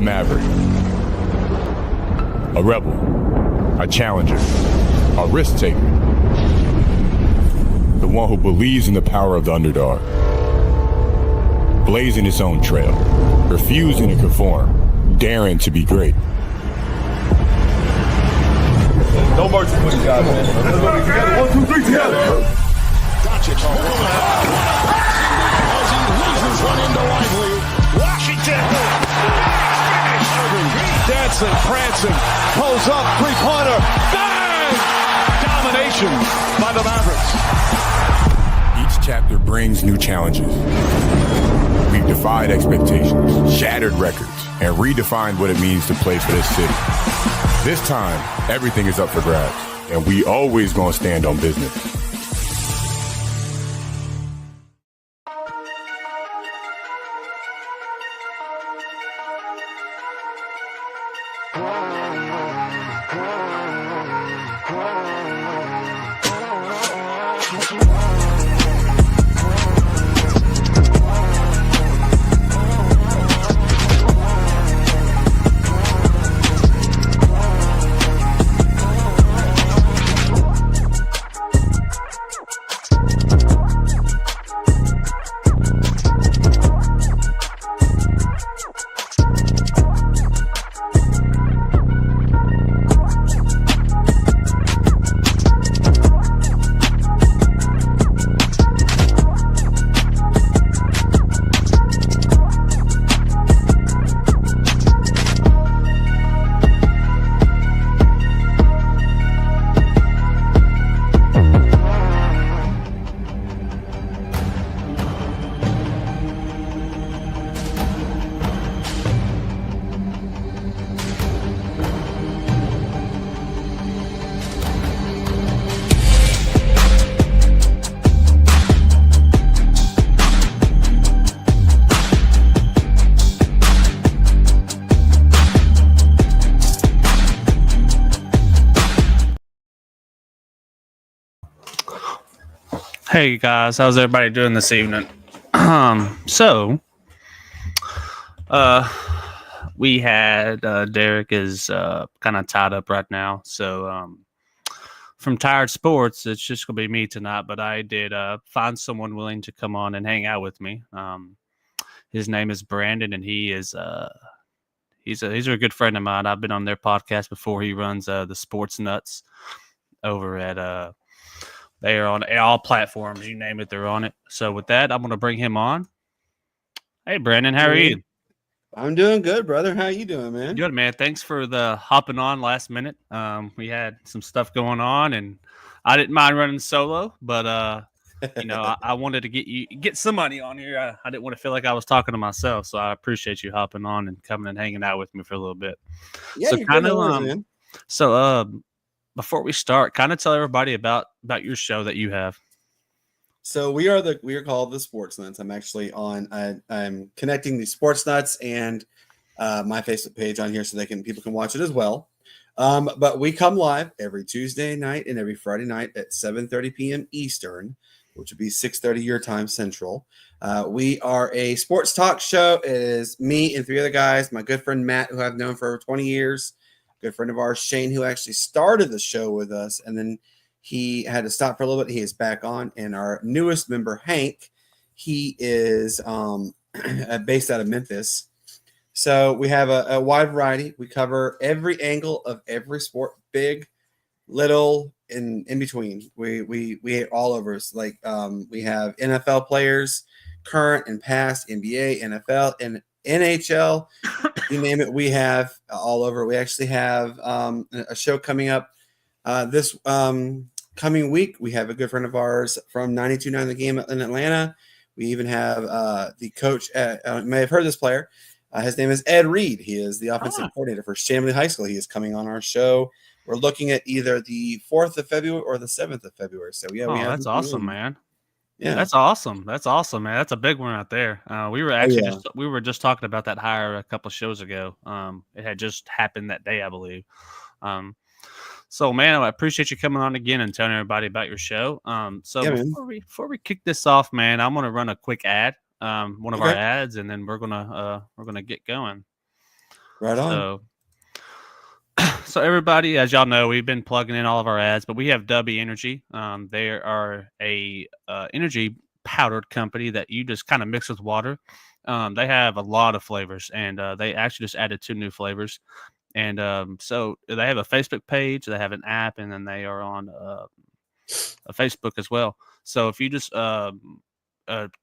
maverick, a rebel, a challenger, a risk taker, the one who believes in the power of the underdog, blazing his own trail, refusing to conform, daring to be great. No mercy for the guys, man. Let's go together. 1, 2, 3, together. Doncic. As he loses one into Lively. Washington. Dancing, prancing, pulls up, three-pointer. Bang! Domination by the Mavericks. Each chapter brings new challenges. We've defied expectations, shattered records, and redefined what it means to play for this city. This time, everything is up for grabs, and we always gonna stand on business. Hey guys, how's everybody doing this evening? We had Derek is kind of tied up right now, so from Tired Sports, it's just gonna be me tonight. But I did find someone willing to come on and hang out with me. His name is Brandon, and he's a good friend of mine. I've been on their podcast before. He runs the Sports Nuts over at they are on all platforms. You name it, they're on it. So with that, I'm going to bring him on. Hey, Brandon, how are you? I'm doing good, brother. How you doing, man? Good, man. Thanks for the hopping on last minute. We had some stuff going on, and I didn't mind running solo, but I wanted to get somebody on here. I didn't want to feel like I was talking to myself, so I appreciate you hopping on and coming and hanging out with me for a little bit. Yeah, so kind of man. Before we start, kind of tell everybody about your show that you have. So we are called the Sports Nuts. I'm actually I'm connecting the Sports Nuts and my Facebook page on here so people can watch it as well. But we come live every Tuesday night and every Friday night at 7:30 p.m. Eastern, which would be 6:30 your time Central. We are a sports talk show. It is me and 3 other guys. My good friend Matt, who I've known for over 20 years. Good friend of ours, Shane, who actually started the show with us, and then he had to stop for a little bit. He is back on. And our newest member, Hank, he is based out of Memphis. So we have a wide variety. We cover every angle of every sport, big, little, and in between. We all over us. Like we have NFL players, current and past, NBA, NFL, and NHL, you name it, we have all over. We actually have a show coming up this coming week. We have a good friend of ours from 92.9 The Game in Atlanta. We even have the coach you may have heard this player. His name is Ed Reed. He is the offensive coordinator for Shamley High School. He is coming on our show. We're looking at either the 4th of February or the 7th of February. So yeah, we have that's awesome, man. Yeah, that's awesome. That's awesome, man. That's a big one out there. We were actually we were just talking about that hire a couple of shows ago. It had just happened that day, I believe. So, man, I appreciate you coming on again and telling everybody about your show. Before we kick this off, man, I'm gonna run a quick ad, one of our ads, and then we're gonna get going. Right on. So everybody, as y'all know, we've been plugging in all of our ads, but we have W Energy. They are a energy powdered company that you just kind of mix with water. They have a lot of flavors, and they actually just added 2 new flavors. And so they have a Facebook page, they have an app, and then they are on a Facebook as well. So if you just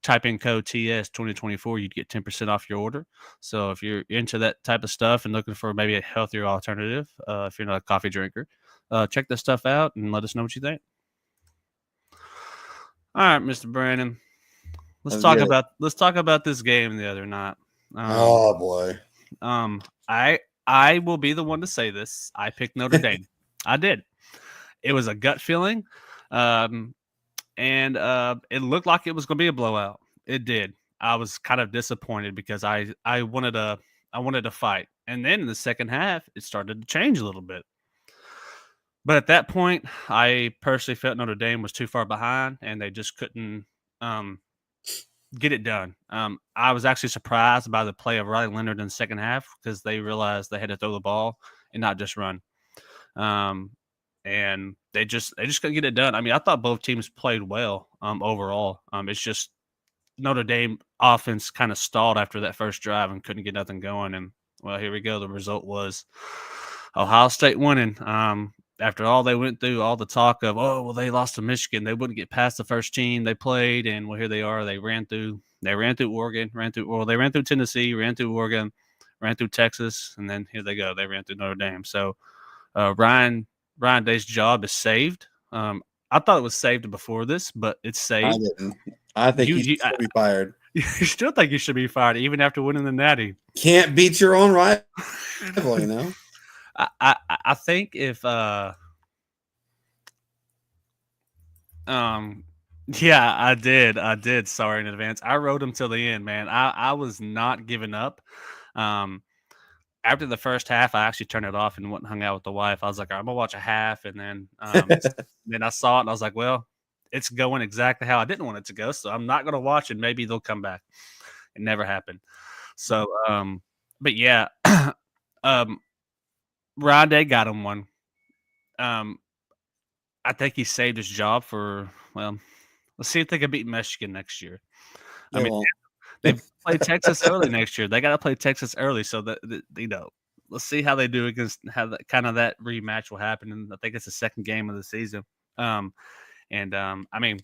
type in code TS 2024, you'd get 10% off your order. So if you're into that type of stuff and looking for maybe a healthier alternative, if you're not a coffee drinker, check this stuff out and let us know what you think. All right, Mr. Brandon, let's talk about this game the other night. Oh boy. I will be the one to say this. I picked Notre Dame. I did. It was a gut feeling. And it looked like it was going to be a blowout. It did. I was kind of disappointed because I wanted to fight, and then in the second half, it started to change a little bit. But at that point, I personally felt Notre Dame was too far behind, and they just couldn't get it done. I was actually surprised by the play of Riley Leonard in the second half because they realized they had to throw the ball and not just run. And they just couldn't get it done. I mean, I thought both teams played well overall. It's just Notre Dame offense kind of stalled after that first drive and couldn't get nothing going. And well, here we go. The result was Ohio State winning. After all they went through, all the talk of, oh, well, they lost to Michigan. They wouldn't get past the first team they played. And well, here they are. They ran through Oregon, they ran through Tennessee, ran through Oregon, ran through Texas. And then here they go. They ran through Notre Dame. So Ryan Day's job is saved. I thought it was saved before this, but it's saved. I think he should be fired. You still think you should be fired, even after winning the Natty? Can't beat your own rival, you know. I think if yeah, I did. Sorry in advance. I rode him till the end, man. I was not giving up. After the first half, I actually turned it off and went and hung out with the wife. I was like, I'm gonna watch a half, and then then I saw it and I was like, well, it's going exactly how I didn't want it to go, so I'm not gonna watch it. Maybe they'll come back. It never happened. So, but yeah, Ryan Day got him one. I think he saved his job for, well, let's see if they can beat Michigan next year. I mean, they play Texas early next year. They got to play Texas early, so that let's see how they do against how that kind of that rematch will happen. And I think it's the second game of the season. I mean,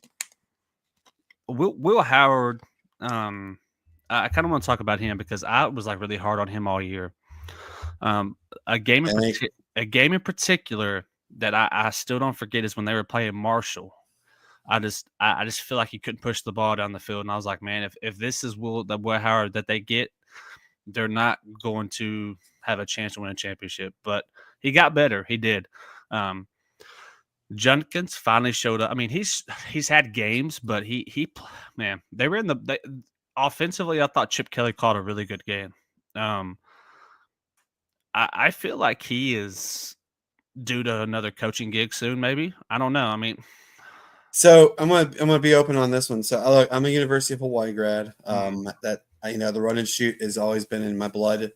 Will Howard. I kind of want to talk about him because I was like really hard on him all year. A game in particular that I still don't forget is when they were playing Marshall. I just feel like he couldn't push the ball down the field, and I was like, man, if this is Will Howard that they get, they're not going to have a chance to win a championship. But he got better. He did. Junkins finally showed up. I mean, he's had games, but they were in offensively. I thought Chip Kelly called a really good game. I feel like he is due to another coaching gig soon. Maybe, I don't know. I mean. So I'm gonna be open on this one. So look, I'm a University of Hawaii grad. That the run and shoot has always been in my blood.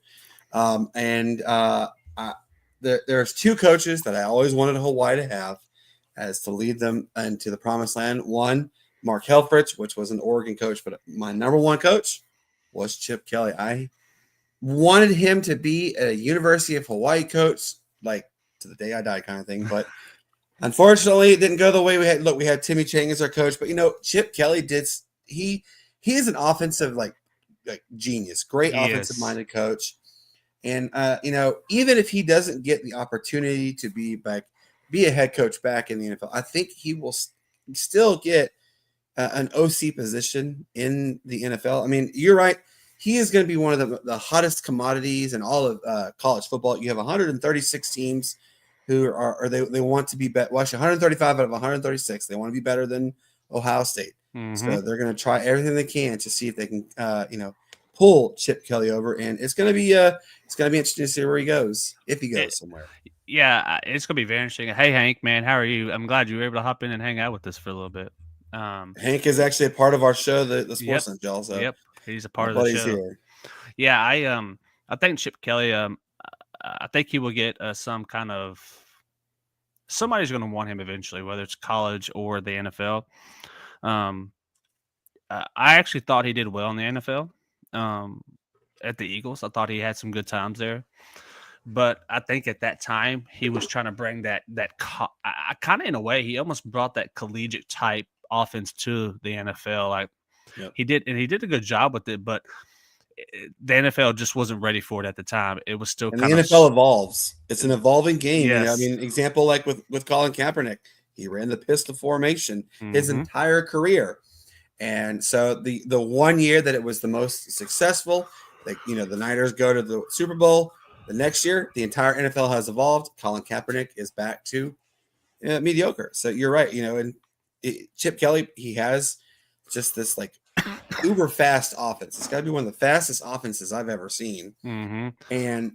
There's 2 coaches that I always wanted Hawaii to have as to lead them into the promised land. One, Mark Helfrich, which was an Oregon coach, but my number 1 coach was Chip Kelly. I wanted him to be a University of Hawaii coach, like to the day I die kind of thing, but unfortunately, it didn't go the way we had. Look, we had Timmy Chang as our coach, but Chip Kelly did. He is an offensive like genius, great offensive minded coach, and even if he doesn't get the opportunity to be a head coach back in the NFL, I think he will still get an OC position in the NFL. I mean, you're right. He is going to be one of the hottest commodities in all of college football. You have 136 teams who they want to be better. Well, actually, 135 out of 136. They want to be better than Ohio State. Mm-hmm. So they're going to try everything they can to see if they can, pull Chip Kelly over. And it's going to be interesting to see where he goes, if he goes somewhere. Yeah, it's going to be very interesting. Hey, Hank, man, how are you? I'm glad you were able to hop in and hang out with us for a little bit. Hank is actually a part of our show, the Sports Nut, y'all. So he's a part of the show. Here. Yeah, I think Chip Kelly. I think he will get some kind of somebody's going to want him eventually, whether it's college or the NFL. Um, I actually thought he did well in the NFL um, at the Eagles. I thought he had some good times there, but I think at that time he was trying to bring I kind of in a way he almost brought that collegiate type offense to the NFL. Like Yep. he did a good job with it, but the NFL just wasn't ready for it at the time. It was still And the kind of NFL evolves. It's an evolving game. You know, I yes. mean, example like with Colin Kaepernick, he ran the pistol formation his Mhm. entire career. And so the 1 year that it was the most successful, like the Niners go to the Super Bowl. The next year, the entire NFL has evolved. Colin Kaepernick is back to mediocre. So you're right. And Chip Kelly, he has just this like uber fast offense. It's got to be one of the fastest offenses I've ever seen. Mm-hmm. And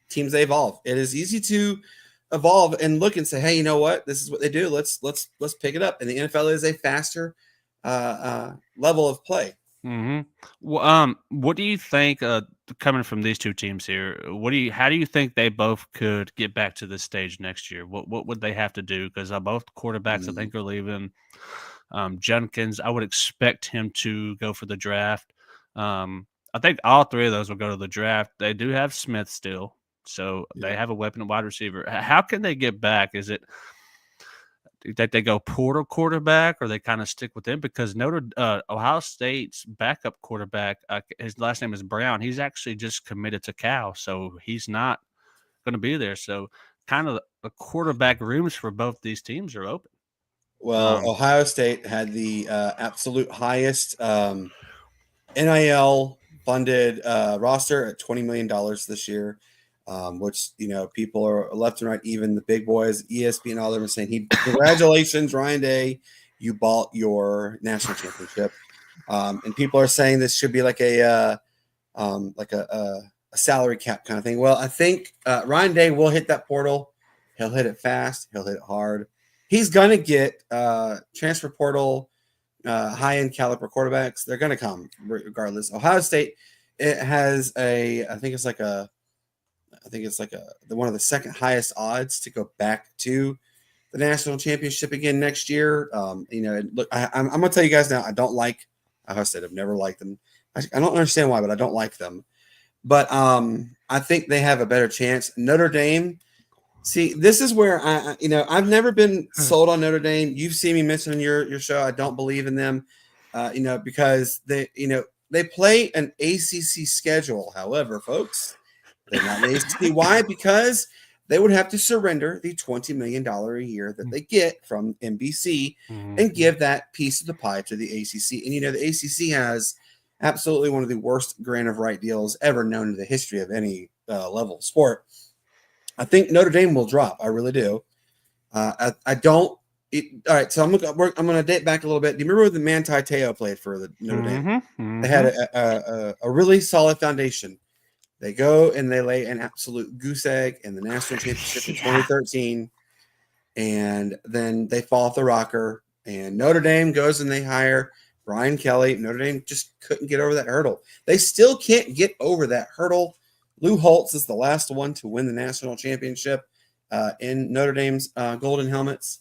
teams they evolve. It is easy to evolve and look and say, hey, you know what? This is what they do. Let's pick it up. And the NFL is a faster level of play. Mm-hmm. Well, what do you think? Coming from these two teams here, how do you think they both could get back to this stage next year? What would they have to do? Because both quarterbacks, I think, are leaving. Jenkins, I would expect him to go for the draft. I think all three of those will go to the draft. They do have Smith still, so they have a weapon at wide receiver. How can they get back? Is it that they go portal quarterback, or they kind of stick with him? Because Ohio State's backup quarterback, his last name is Brown. He's actually just committed to Cal, so he's not going to be there. So kind of the quarterback rooms for both these teams are open. Well, Ohio State had the absolute highest NIL funded roster at $20 million this year, which, people are left and right, even the big boys, ESPN and all them are saying, congratulations, Ryan Day, you bought your national championship. And people are saying this should be like a salary cap kind of thing. Well, I think Ryan Day will hit that portal. He'll hit it fast. He'll hit it hard. He's going to get transfer portal, high-end caliber quarterbacks. They're going to come regardless. Ohio State, it has I think it's like one of the second highest odds to go back to the national championship again next year. Look, I'm going to tell you guys now, I don't like Ohio State. I've never liked them. I don't understand why, but I don't like them. But I think they have a better chance. Notre Dame. See, this is where I've never been sold on Notre Dame. You've seen me mention in your show. I don't believe in them, because they play an ACC schedule. However, folks, they're not an ACC. Why? Because they would have to surrender the $20 million a year that they get from NBC and give that piece of the pie to the ACC. And the ACC has absolutely one of the worst grant of right deals ever known in the history of any level of sport. I think Notre Dame will drop. I really do. I don't. All right, so I'm gonna date back a little bit. Do you remember when the Manti Te'o played for the Notre Dame? Mm-hmm. They had a really solid foundation. They go and they lay an absolute goose egg in the national championship in 2013, and then they fall off the rocker. And Notre Dame goes and they hire Brian Kelly. Notre Dame just couldn't get over that hurdle. They still can't get over that hurdle. Lou Holtz is the last one to win the national championship in Notre Dame's golden helmets.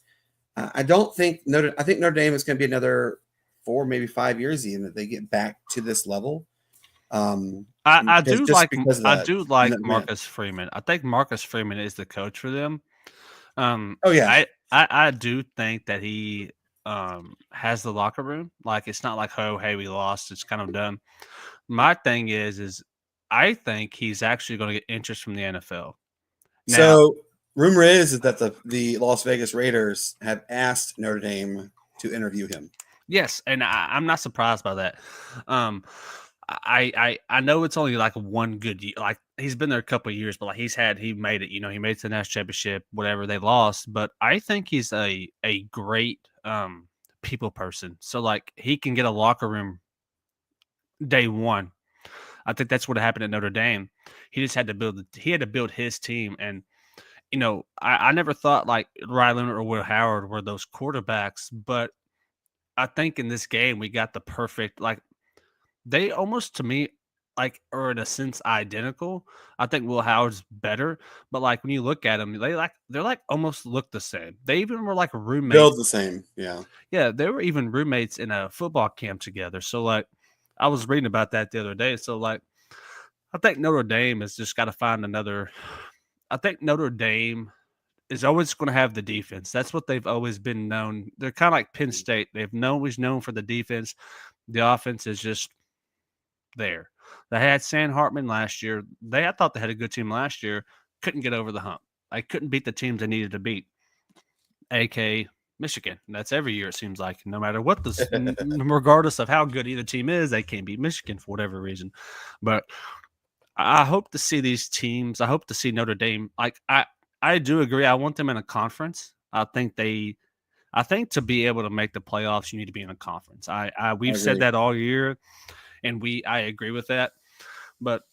I think Notre Dame is going to be another 4, maybe 5 years even that they get back to this level. I do like Marcus man. Freeman. I think Marcus Freeman is the coach for them. Oh yeah, I do think that he has the locker room. Like it's not like, oh hey, we lost, it's kind of done. My thing is I think he's actually going to get interest from the NFL. Now, so rumor is that the Las Vegas Raiders have asked Notre Dame to interview him. Yes, and I'm not surprised by that. I know it's only like one good year. Like he's been there a couple of years, but like he made it. He made it to the national championship. Whatever they lost, but I think he's a great people person. So like he can get a locker room day one. I think that's what happened at Notre Dame. He just had to build his team. And, I never thought like Riley Leonard or Will Howard were those quarterbacks, but I think in this game we got the perfect, like they almost to me like are in a sense identical. I think Will Howard's better, but like when you look at them, they're like almost look the same. They even were like roommates. Build the same, yeah. Yeah, they were even roommates in a football camp together. So like I was reading about that the other day. So like I think Notre Dame has just got to find another. I think Notre Dame is always going to have the defense. That's what they've always been known. They're kind of like Penn State. They've always known for the defense. The offense is just there. They had Sam Hartman last year. I thought they had a good team last year. Couldn't get over the hump. I couldn't beat the teams they needed to beat. AK Michigan. That's every year it seems like. No matter what regardless of how good either team is, they can't beat Michigan for whatever reason. But I hope to see these teams. I hope to see Notre Dame. Like I do agree. I want them in a conference. I think to be able to make the playoffs, you need to be in a conference. We've said that all year, and I agree with that. But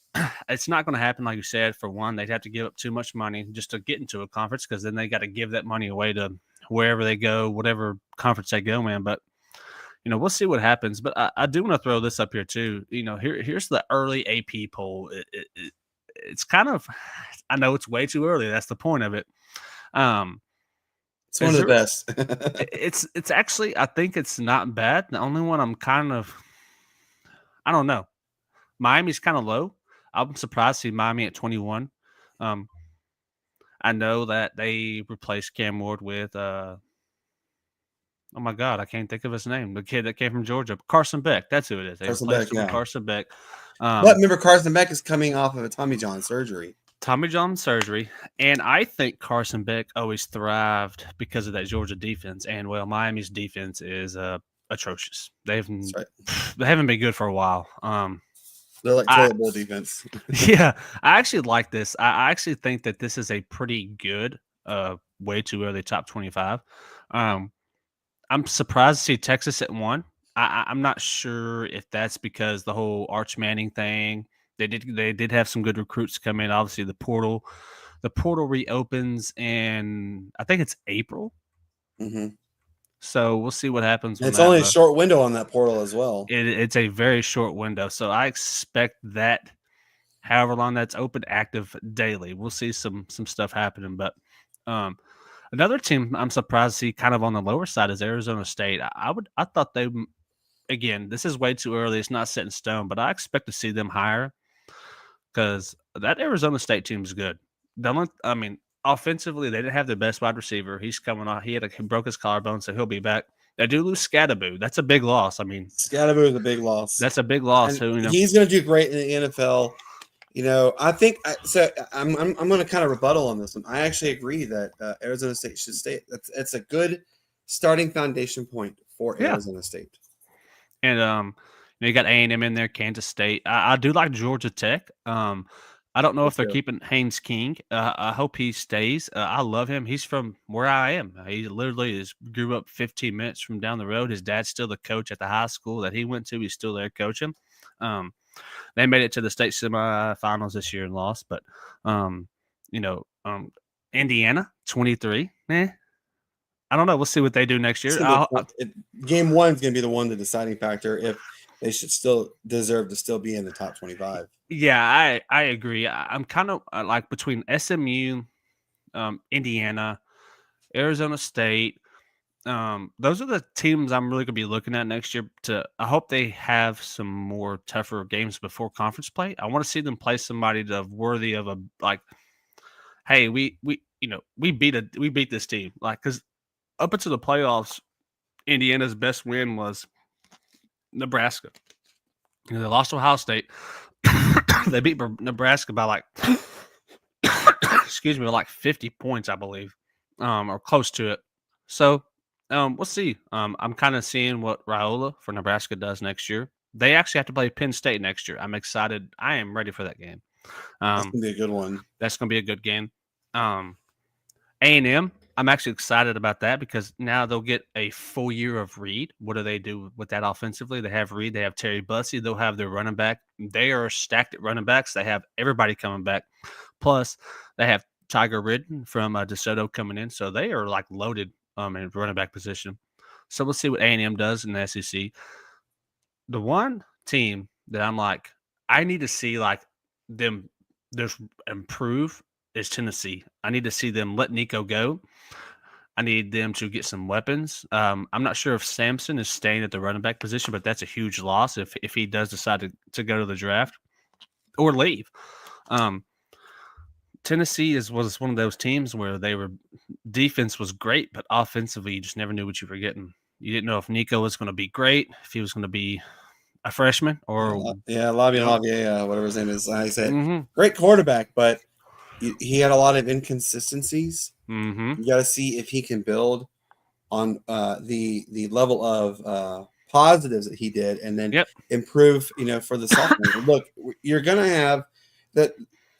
it's not going to happen, like you said. For one, they'd have to give up too much money just to get into a conference, because then they got to give that money away to wherever they go, whatever conference they go in. But we'll see what happens. But I do want to throw this up here too. Here's the early AP poll. It's kind of, I know it's way too early. That's the point of it. It's one of the best. It's actually, I think it's not bad. The only one I'm kind of, I don't know. Miami's kind of low. I'm surprised to see Miami at 21. I know that they replaced Cam Ward with, oh my God, I can't think of his name. The kid that came from Georgia, Carson Beck. That's who it is. They replaced him with Carson Beck. But remember, Carson Beck is coming off of a Tommy John surgery. And I think Carson Beck always thrived because of that Georgia defense. And Miami's defense is atrocious. They haven't been good for a while. They're like toilet bowl defense. Yeah, I actually like this. I actually think that this is a pretty good, way too early top 25. I'm surprised to see Texas at 1. I'm not sure if that's because the whole Arch Manning thing. They did have some good recruits come in. Obviously, the portal reopens in, I think it's April. Mm-hmm. So we'll see what happens. It's only a short window on that portal as well. It's a very short window. So I expect that however long that's open, active daily. We'll see some stuff happening. But another team I'm surprised to see kind of on the lower side is Arizona State. I thought they, again, this is way too early. It's not set in stone, but I expect to see them higher because that Arizona State team is good. Offensively, they didn't have their best wide receiver. He's coming off. He broke his collarbone, so he'll be back. They do lose Scadaboo. That's a big loss. Scadaboo is a big loss. That's a big loss. He's going to do great in the NFL. I think so. I'm going to kind of rebuttal on this one. I actually agree that Arizona State should stay. It's a good starting foundation point for Arizona State. And you got A&M in there, Kansas State. I do like Georgia Tech. I don't know if they're keeping Haynes King. I hope he stays. I love him. He's from where I am. He literally grew up 15 minutes from down the road. His dad's still the coach at the high school that he went to. He's still there coaching. They made it to the state semifinals this year and lost. But, Indiana, 23. I don't know. We'll see what they do next year. Game 1 is going to be the one, the deciding factor, if they should still deserve to still be in the top 25. Yeah, I agree. I'm kind of like between SMU, Indiana, Arizona State. Those are the teams I'm really going to be looking at next year. I hope they have some more tougher games before conference play. I want to see them play somebody that's worthy of a, like, hey, we beat this team, like, because up until the playoffs, Indiana's best win was Nebraska. They lost to Ohio State. They beat Nebraska by like 50 points, I believe, or close to it. So we'll see. I'm kind of seeing what Raiola for Nebraska does next year. They actually have to play Penn State next year. I'm excited. I am ready for that game. That's gonna be a good one. That's gonna be a good game. A&M, I'm actually excited about that because now they'll get a full year of Reed. What do they do with that offensively? They have Reed. They have Terry Bussey. They'll have their running back. They are stacked at running backs. They have everybody coming back. Plus, they have Tiger Ridden from DeSoto coming in. So they are like loaded in running back position. So we'll see what A&M does in the SEC. The one team that I'm like, I need to see like them just improve is Tennessee. I need to see them let Nico go. I need them to get some weapons. I'm not sure if Sampson is staying at the running back position, but that's a huge loss if he does decide to go to the draft or leave. Tennessee was one of those teams where defense was great, but offensively you just never knew what you were getting. You didn't know if Nico was going to be great, if he was going to be a freshman, or Lavier, whatever his name is. I said, mm-hmm. great quarterback, but he had a lot of inconsistencies. Mm-hmm. You got to see if he can build on the level of positives that he did, and then improve. For the sophomore. Look, you're gonna have that.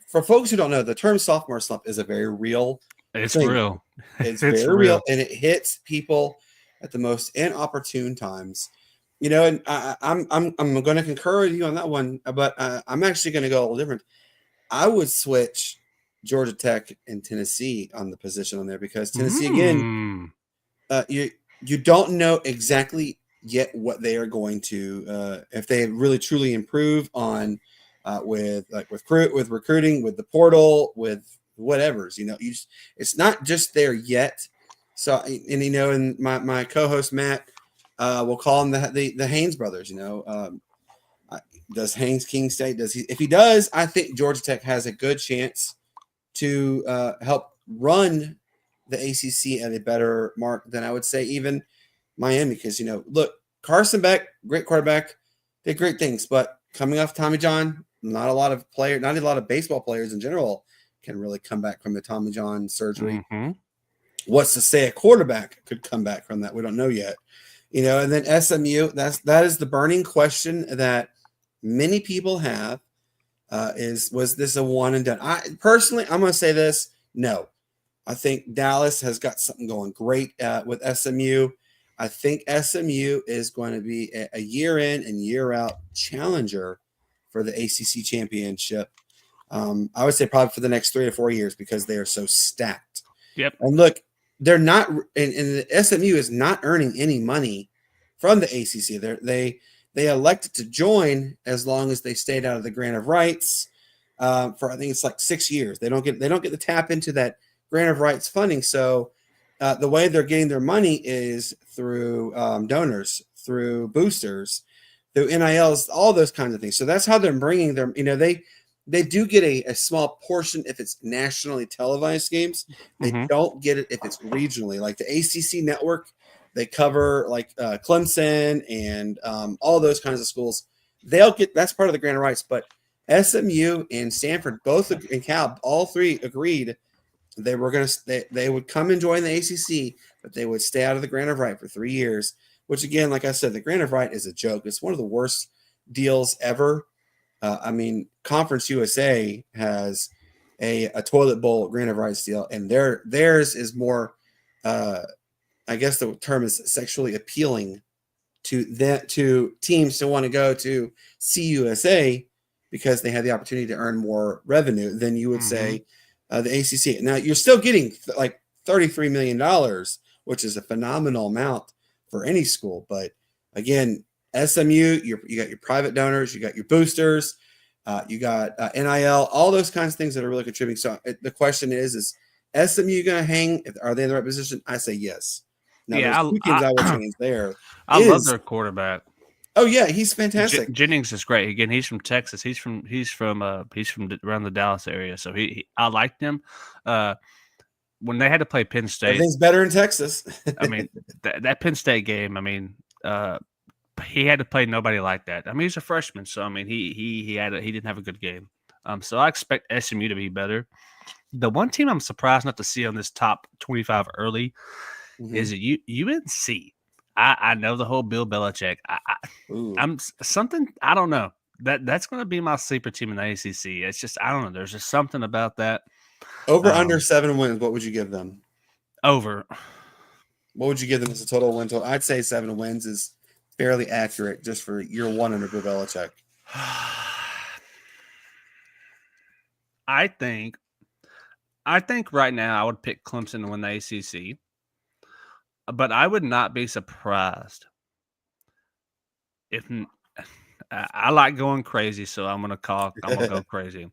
For folks who don't know, the term sophomore slump is a very real. It's thing. real. It's very real, and it hits people at the most inopportune times. And I'm going to concur with you on that one, but I'm actually going to go a little different. I would switch Georgia Tech and Tennessee on the position on there because Tennessee again, you don't know exactly yet what they are going to if they really truly improve on with recruiting, with the portal, with whatever's. It's not just there yet. So and my co-host Matt. We'll call them the Haynes brothers. Does Haynes King State? Does he? If he does, I think Georgia Tech has a good chance to help run the ACC at a better mark than I would say even Miami. Because look, Carson Beck, great quarterback, did great things, but coming off Tommy John, not a lot of baseball players in general can really come back from the Tommy John surgery. Mm-hmm. What's to say a quarterback could come back from that? We don't know yet. And then SMU, that is the burning question that many people have was this a one and done? I'm going to say this. No, I think Dallas has got something going great with SMU. I think SMU is going to be a year in and year out challenger for the ACC championship. I would say probably for the next 3 to 4 years because they are so stacked. Yep. And look, they're not, and the SMU is not earning any money from the ACC. They elected to join as long as they stayed out of the grant of rights for I think it's like 6 years. They don't get to tap into that grant of rights funding. So the way they're getting their money is through donors, through boosters, through NILs, all those kinds of things. So that's how they're bringing their. They do get a small portion if it's nationally televised games. They don't get it if it's regionally. Like the ACC network, they cover like Clemson and all those kinds of schools. They'll get that's part of the grant of rights. But SMU and Stanford, both and Cal, all three agreed they were going to they would come and join the ACC, but they would stay out of the grant of right for 3 years. Which again, like I said, the grant of right is a joke. It's one of the worst deals ever. Conference USA has a toilet bowl grant of rights deal, and theirs is more, I guess the term is sexually appealing to teams to want to go to CUSA because they have the opportunity to earn more revenue than you would say the ACC. Now you're still getting like $33 million, which is a phenomenal amount for any school. But again, SMU, you got your private donors, you got your boosters, you got NIL, all those kinds of things that are really contributing. So the question is SMU going to hang? Are they in the right position? I say yes. Now, there's two teams I would change there. I love their quarterback. Oh yeah, he's fantastic. Jennings is great. Again, he's from Texas. He's from around the Dallas area. So I liked him. When they had to play Penn State, everything's better in Texas. I mean, that Penn State game. I mean, he had to play nobody like that. I mean, he's a freshman, so I mean, he didn't have a good game. So I expect SMU to be better. The one team I'm surprised not to see on this top 25 early is UNC. I know the whole Bill Belichick. I'm something. I don't know. That's going to be my sleeper team in the ACC. It's just I don't know. There's just something about that. Over under 7 wins. What would you give them? Over. What would you give them as a total win total? I'd say 7 wins is fairly accurate just for year one under Bill Belichick. I think right now I would pick Clemson to win the ACC, but I would not be surprised if I like going crazy, so I'm gonna go crazy.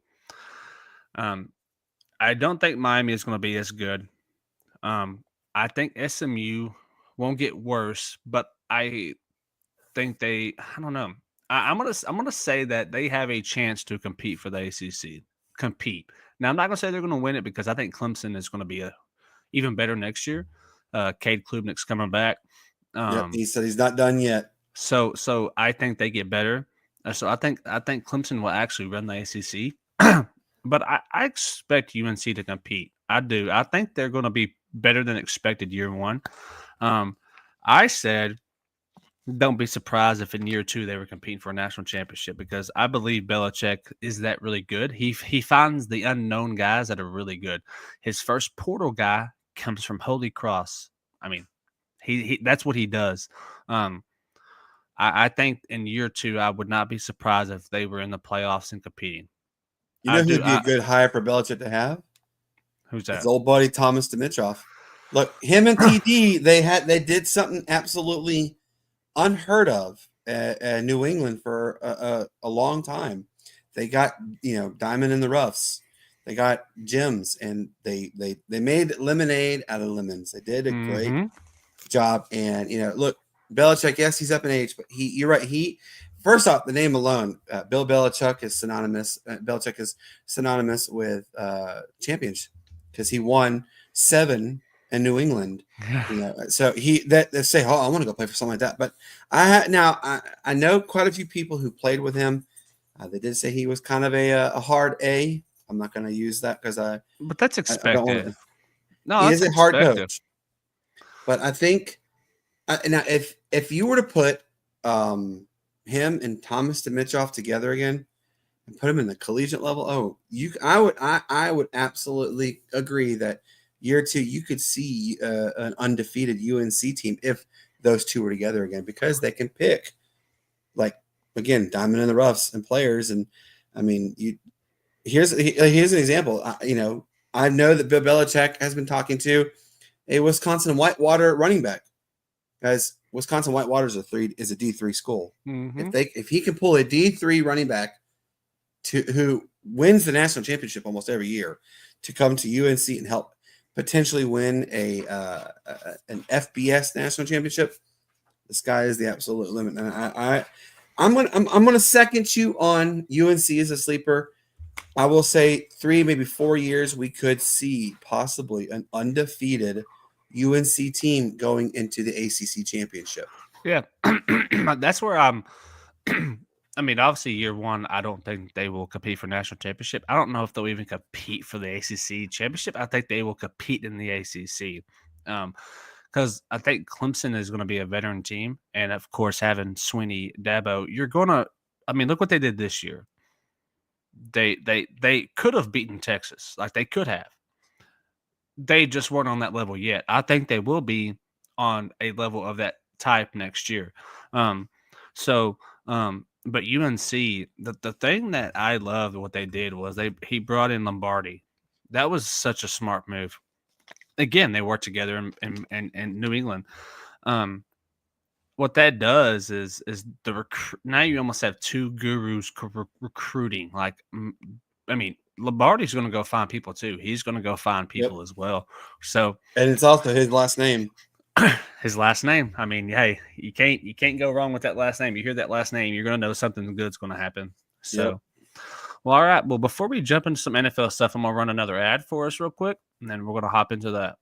I don't think Miami is gonna be as good. I think SMU won't get worse, but I think I don't know. I'm gonna say that they have a chance to compete for the ACC. Compete. Now I'm not gonna say they're gonna win it because I think Clemson is gonna be even better next year. Cade Klubnik's coming back. Yep, he said he's not done yet. So I think they get better. So I think Clemson will actually run the ACC, but I expect UNC to compete. I do. I think they're going to be better than expected year one. I said don't be surprised if in year two they were competing for a national championship because I believe Belichick is that really good. He finds the unknown guys that are really good. His first portal guy comes from Holy Cross. I mean, he that's what he does. I think in year two, I would not be surprised if they were in the playoffs and competing. You know who'd be a good hire for Belichick to have? Who's that? His old buddy Thomas Dimitroff. Look, him and TD, they did something absolutely unheard of at New England for a long time. They got diamond in the roughs. They got gems, and they made lemonade out of lemons. They did a great job. And look, Belichick, yes, he's up in age, but you're right. First off, the name alone, Bill Belichick is synonymous. Belichick is synonymous with champions because he won 7 in New England. So they say, "Oh, I want to go play for something like that." But I know quite a few people who played with him. They did say he was kind of a hard A. I'm not going to use that because but that's expected. No, he is a hard coach. But I think now if you were to put him and Thomas Dimitroff together again and put him in the collegiate level, I would absolutely agree that year two you could see an undefeated UNC team if those two were together again because they can pick again diamond in the roughs and players. And I mean, here's an example. I know that Bill Belichick has been talking to a Wisconsin Whitewater running back. Guys, Wisconsin Whitewater is a D3 school. If he can pull a D3 running back who wins the national championship almost every year to come to UNC and help potentially win an FBS national championship, the sky is the absolute limit. And I'm gonna second you on UNC as a sleeper. I will say 3, maybe 4 years we could see possibly an undefeated UNC team going into the ACC championship. Yeah, that's where I'm. I mean, obviously, year one, I don't think they will compete for national championship. I don't know if they'll even compete for the ACC championship. I think they will compete in the ACC because I think Clemson is going to be a veteran team, and of course, having Sweeney Dabo, you're going to. I mean, look what they did this year. They could have beaten Texas, like they could have. They just weren't on that level yet. I think they will be on a level of that type next year. But UNC, the thing that I loved what they did was he brought in Lombardi. That was such a smart move. Again, they worked together in New England. What that does is now you almost have 2 gurus recruiting. I mean, Lombardi's going to go find people too. He's going to go find people as well. So, and it's also his last name. His last name. I mean, hey, you can't go wrong with that last name. You hear that last name, you're going to know something good's going to happen. So, well, all right. Well, before we jump into some NFL stuff, I'm going to run another ad for us real quick, and then we're going to hop into that.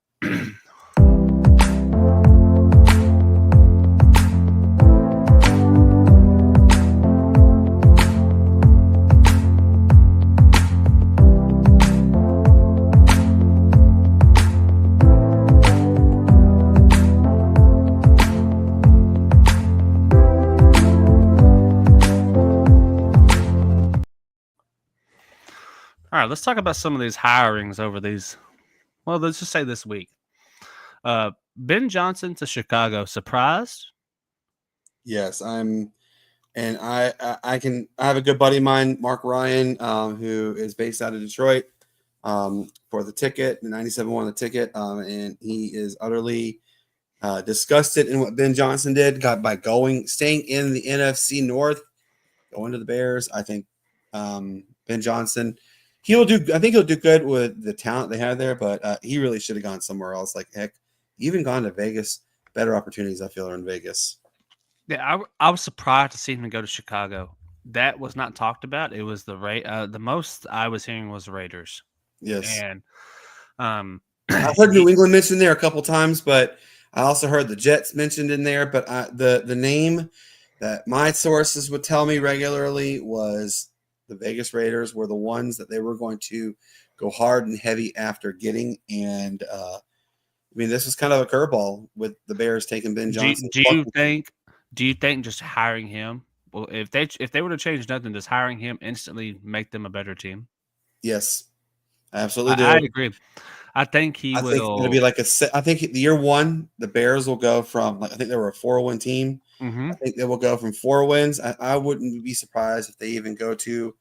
All right, let's talk about some of these hirings over these. Well, let's just say this week. Ben Johnson to Chicago. Surprised? Yes, I have a good buddy of mine, Mark Ryan, who is based out of Detroit, for the ticket, the 97-1 the ticket, and he is utterly disgusted in what Ben Johnson did by staying in the NFC North. going to the Bears. I think Ben Johnson, I think he'll do good with the talent they have there, but he really should have gone somewhere else. Like, heck, even gone to Vegas. Better opportunities, I feel, are in Vegas. Yeah, I was surprised to see him go to Chicago. That was not talked about. It was the most I was hearing was the Raiders. Yes. And um I've heard New England mentioned there a couple times, but I also heard the Jets mentioned in there. But the name that my sources would tell me regularly was the Vegas Raiders were the ones that they were going to go hard and heavy after getting. And I mean, this was kind of a curveball with the Bears taking Ben Johnson. do you think just hiring him, well, if they were to change nothing, does hiring him instantly make them a better team? Yes, I absolutely I do. agree. I think he I think it'll will. be like I think year one, the Bears will go from, like, I think they were a 4-win team. Mhm. I think they will go from 4 wins. I wouldn't be surprised if they even go to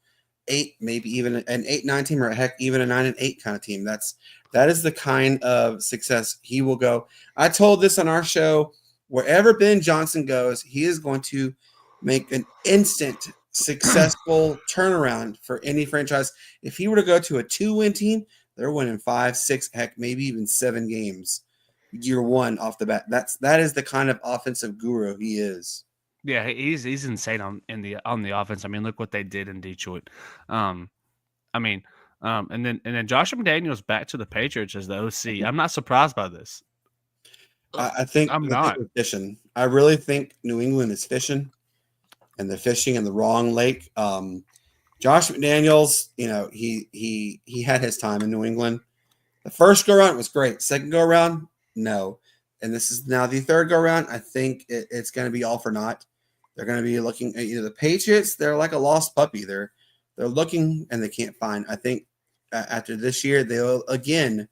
8, maybe even an 8-9 team, or heck, even a 9-8 kind of team. That is the kind of success he will go. I told this on our show. Wherever Ben Johnson goes, he is going to make an instant successful turnaround for any franchise. If he were to go to a 2-win team, they're winning 5, 6, heck, maybe even 7 games year one off the bat. That is the kind of offensive guru he is. Yeah, he's insane on the offense. I mean, look what they did in Detroit. I mean, and then Josh McDaniels back to the Patriots as the OC. I'm not surprised by this. I think I'm I think not. we're fishing. I really think New England is fishing, and they're fishing in the wrong lake. Josh McDaniels, he had his time in New England. The first go around was great. Second go around, no. And this is now the third go around. I think it's going to be all for naught. They're going to be looking at the Patriots. They're like a lost puppy. They're looking and they can't find. I think after this year, they'll again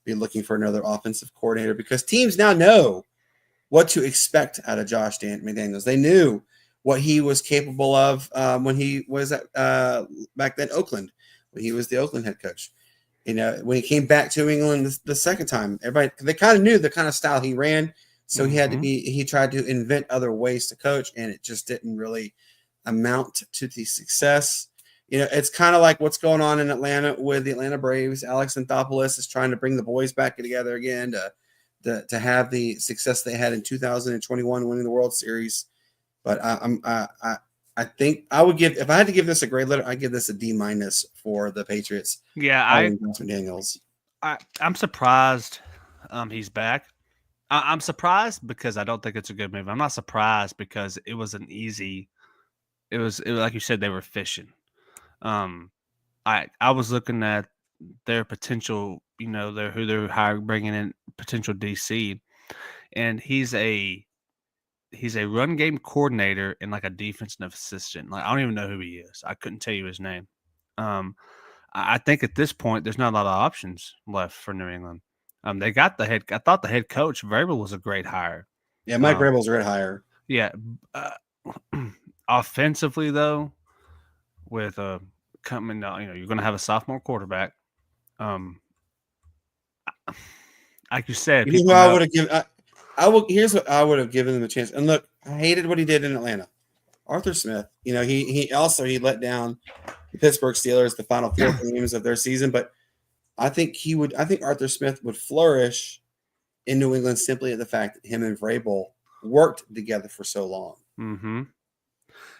be looking for another offensive coordinator, because teams now know what to expect out of Josh McDaniels. They knew what he was capable of when he was at back then Oakland, when he was the Oakland head coach. When he came back to England the second time, they kind of knew the kind of style he ran. So he tried to invent other ways to coach, and it just didn't really amount to the success. It's kind of like what's going on in Atlanta with the Atlanta Braves. Alex Anthopoulos is trying to bring the boys back together again to have the success they had in 2021, winning the World Series. But I think I would give, if I had to give this a grade letter, I'd give this a D- for the Patriots. Yeah, Daniels. I'm surprised he's back. I'm surprised because I don't think it's a good move. I'm not surprised because it was it was like you said, they were fishing. I was looking at their potential, who they're hiring, bringing in potential DC, and he's a run game coordinator and like a defensive assistant. Like, I don't even know who he is. I couldn't tell you his name. I think at this point there's not a lot of options left for New England. They got I thought the head coach Vrabel was a great hire. Yeah, Mike Vrabel's a great hire. Yeah, offensively though, with coming, you're going to have a sophomore quarterback. Like you said, Here's what I would have given. Here's what I would have given him a chance. And look, I hated what he did in Atlanta. Arthur Smith, he let down the Pittsburgh Steelers the final 4 games of their season, but I think Arthur Smith would flourish in New England simply at the fact that him and Vrabel worked together for so long. Mm-hmm.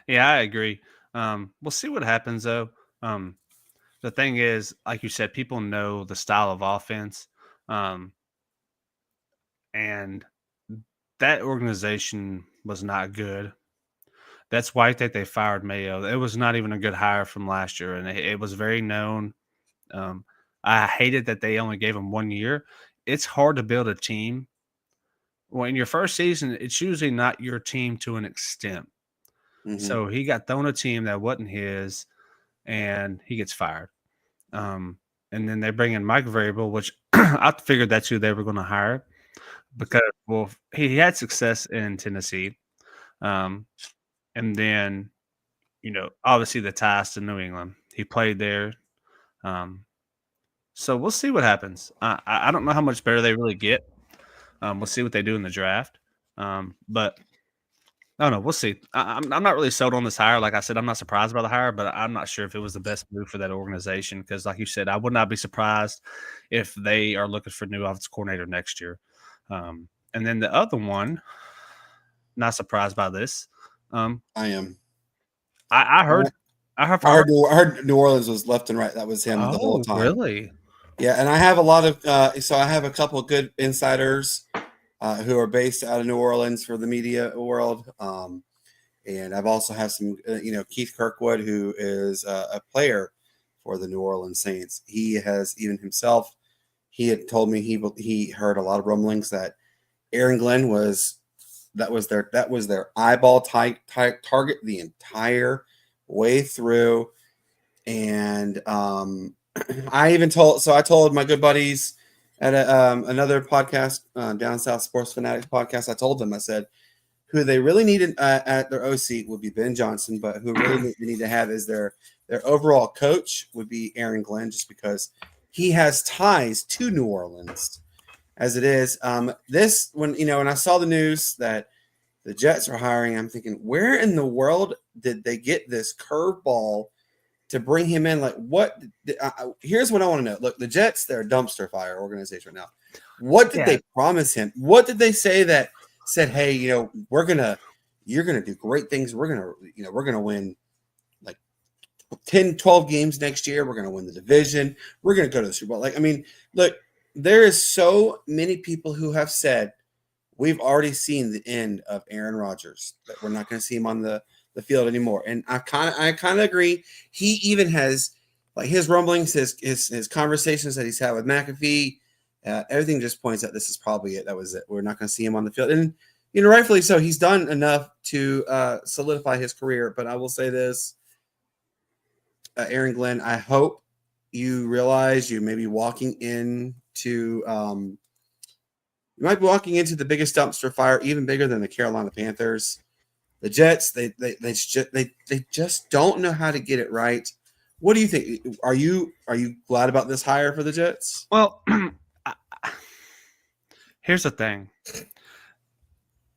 Yeah, I agree. We'll see what happens though. The thing is, like you said, people know the style of offense, and that organization was not good. That's why I think they fired Mayo. It was not even a good hire from last year, and it was very known. I hated that they only gave him 1 year. It's hard to build a team. Well, in your first season, it's usually not your team to an extent. Mm-hmm. So he got thrown a team that wasn't his, and he gets fired. And then they bring in Mike Vrabel, which I figured that's who they were going to hire because, well, he had success in Tennessee. And then, obviously the ties to New England. He played there. So we'll see what happens. I don't know how much better they really get. We'll see what they do in the draft. But I don't know. We'll see. I'm not really sold on this hire. Like I said, I'm not surprised by the hire, but I'm not sure if it was the best move for that organization because, like you said, I would not be surprised if they are looking for a new offensive coordinator next year. And then the other one, not surprised by this. I am. I heard. I heard New Orleans was left and right. That was him the whole time. Really? Yeah, and I have a lot of so I have a couple of good insiders who are based out of New Orleans for the media world. And I've also have some, Keith Kirkwood, who is a player for the New Orleans Saints. He has even himself, he had told me he heard a lot of rumblings that Aaron Glenn was their eyeball target the entire way through. And I told my good buddies at another podcast, Down South Sports Fanatics podcast. I told them, I said, who they really needed at their OC would be Ben Johnson, but who really they need to have is their overall coach would be Aaron Glenn, just because he has ties to New Orleans as it is. When I saw the news that the Jets are hiring, I'm thinking, where in the world did they get this curveball to bring him in? Like, what? Here's what I want to know. Look, the Jets, they're a dumpster fire organization right now. What did they promise him? What did they say that said, hey, you're gonna do great things. We're gonna win like 10, 12 games next year. We're gonna win the division. We're gonna go to the Super Bowl. Like, I mean, look, there is so many people who have said we've already seen the end of Aaron Rodgers, that we're not going to see him on the field anymore. And I kind of agree. He even has like his rumblings, his conversations that he's had with McAfee, everything just points out this is probably it. That was it. We're not going to see him on the field. And, rightfully so. He's done enough to solidify his career. But I will say this, Aaron Glenn, I hope you realize you may be walking into the biggest dumpster fire, even bigger than the Carolina Panthers. The Jets, they just don't know how to get it right. What do you think? Are you glad about this hire for the Jets? Well, here's the thing.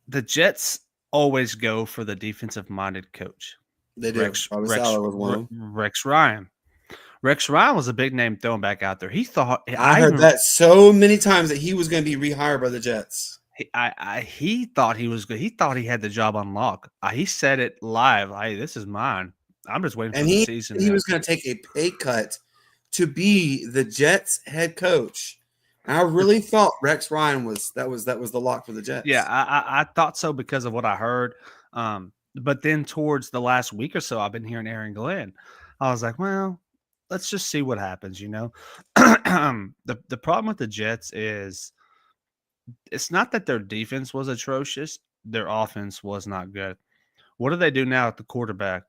The Jets always go for the defensive-minded coach. They do. Rex Ryan. Rex Ryan was a big name thrown back out there. He thought I heard that so many times that he was going to be rehired by the Jets. He thought he was good. He thought he had the job on lock. He said it live. Hey, this is mine. I'm just waiting for the season. He was going to take a pay cut to be the Jets head coach. And I really thought Rex Ryan was the lock for the Jets. Yeah, I thought so because of what I heard. But then towards the last week or so, I've been hearing Aaron Glenn. I was like, well, let's just see what happens, The problem with the Jets is it's not that their defense was atrocious. Their offense was not good. What do they do now at the quarterback?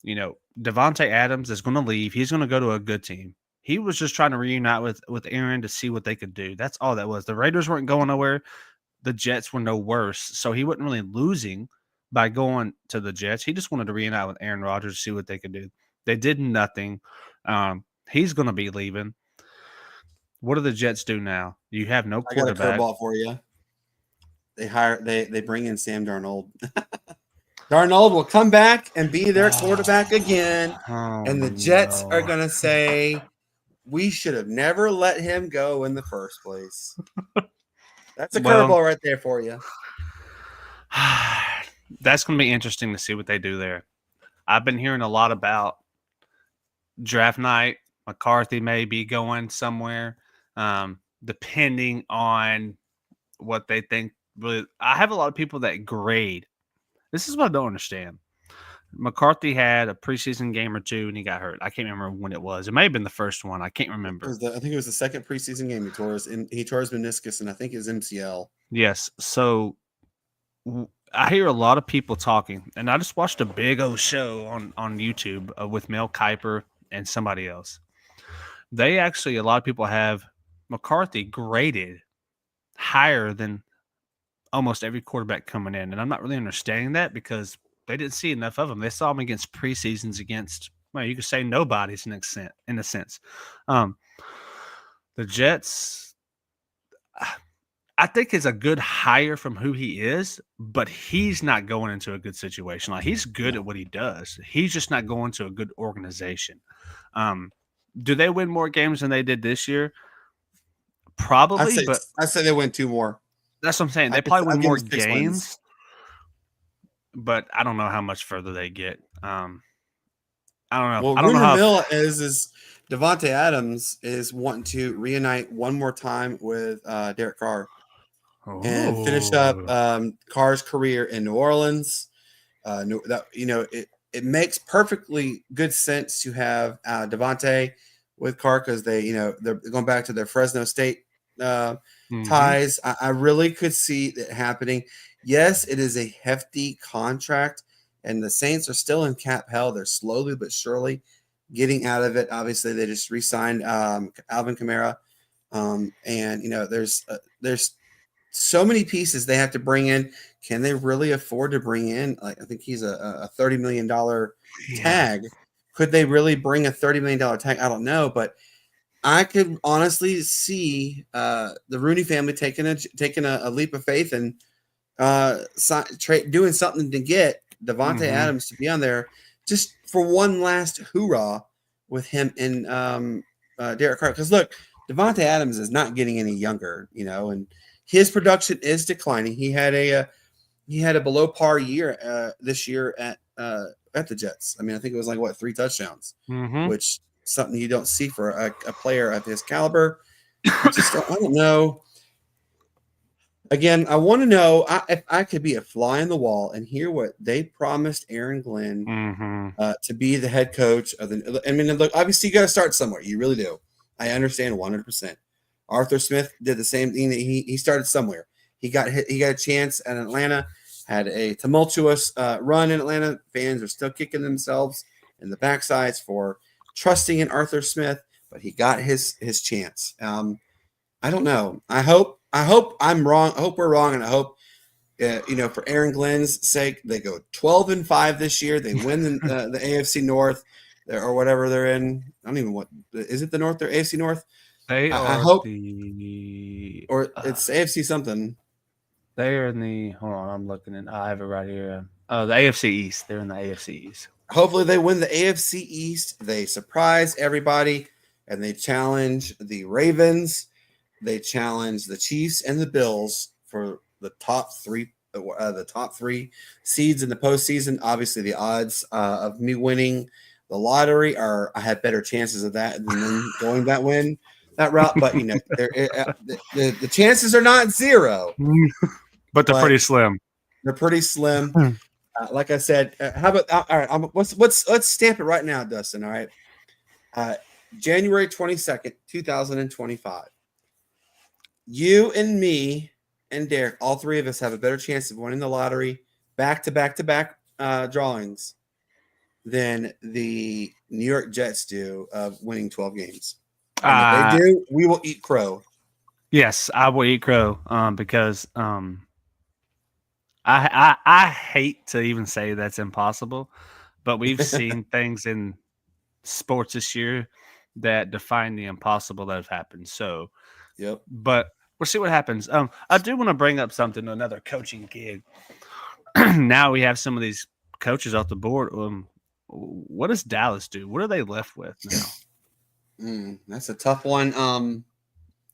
Devontae Adams is going to leave. He's going to go to a good team. He was just trying to reunite with Aaron to see what they could do. That's all that was. The Raiders weren't going nowhere. The Jets were no worse. So he wasn't really losing by going to the Jets. He just wanted to reunite with Aaron Rodgers to see what they could do. They did nothing. He's going to be leaving. What do the Jets do now? You have no quarterback. I got a curveball for you. They bring in Sam Darnold. Darnold will come back and be their quarterback again. And the Jets are going to say, we should have never let him go in the first place. That's a curveball right there for you. That's going to be interesting to see what they do there. I've been hearing a lot about draft night. McCarthy may be going somewhere, depending on what they think. Really, I have a lot of people that grade. This is what I don't understand. McCarthy had a preseason game or two, and he got hurt. I can't remember when it was. It may have been the first one. I can't remember. I think it was the second preseason game. He tore his meniscus, and I think his MCL. Yes. So I hear a lot of people talking, and I just watched a big old show on YouTube with Mel Kiper and somebody else. A lot of people have McCarthy graded higher than almost every quarterback coming in. And I'm not really understanding that because they didn't see enough of him. They saw him against preseasons against, you could say nobody's in a sense. The Jets, I think is a good hire from who he is, but he's not going into a good situation. Like he's good at what he does. He's just not going to a good organization. Um, do they win more games than they did this year? Probably, but I say they win 2 more. that's what I'm saying. They probably win more games, but I don't know how much further they get. I don't know. Well, I don't know rumor how. mill is Devontae Adams is wanting to reunite one more time with Derek Carr and finish up Carr's career in New Orleans. It makes perfectly good sense to have Devontae with Carr because they're going back to their Fresno State ties. I really could see it happening. Yes, it is a hefty contract, and the Saints are still in cap hell. They're slowly but surely getting out of it. Obviously, they just re-signed Alvin Kamara, and there's so many pieces they have to bring in. Can they really afford to bring in? Like I think he's a $30 million tag. Could they really bring a $30 million tag? I don't know, but I could honestly see the Rooney family taking a leap of faith and doing something to get Devontae Adams to be on there just for one last hoorah with him and Derek Carr. Because look, Devontae Adams is not getting any younger, and his production is declining. He had a below par year this year at the Jets. I mean, I think it was like 3 touchdowns, which something you don't see for a player of his caliber. I don't know. Again, I want to know if I could be a fly in the wall and hear what they promised Aaron Glenn to be the head coach of the. I mean, look, obviously you got to start somewhere. You really do. I understand 100%. Arthur Smith did the same thing. That he started somewhere. He got a chance at Atlanta. Had a tumultuous run in Atlanta. Fans are still kicking themselves in the backsides for trusting in Arthur Smith, but he got his chance. I don't know. I hope I'm wrong. I hope we're wrong, and I hope for Aaron Glenn's sake, they go 12-5 this year. They win the AFC North or whatever they're in. I don't even is it the North or AFC North? They I are hope or it's AFC something. They are in the. Hold on, I'm looking at. I have it right here. Oh, the AFC East. They're in the AFC East. Hopefully, they win the AFC East. They surprise everybody, and they challenge the Ravens. They challenge the Chiefs and the Bills for the top three seeds in the postseason. Obviously, the odds of me winning the lottery I have better chances of that than them going that route. But the chances are not zero, but they're pretty slim. They're pretty slim. Like I said, how about all right? Let's stamp it right now, Dustin. All right, January 22nd, 2025. You and me and Derek, all three of us have a better chance of winning the lottery back to back drawings than the New York Jets do of winning 12 games. And if they do, we will eat crow. Yes, I will eat crow because I hate to even say that's impossible, but we've seen things in sports this year that define the impossible that have happened. So, yep. But we'll see what happens. I do want to bring up something, another coaching gig. Now we have some of these coaches off the board. What does Dallas do? What are they left with now? That's a tough one.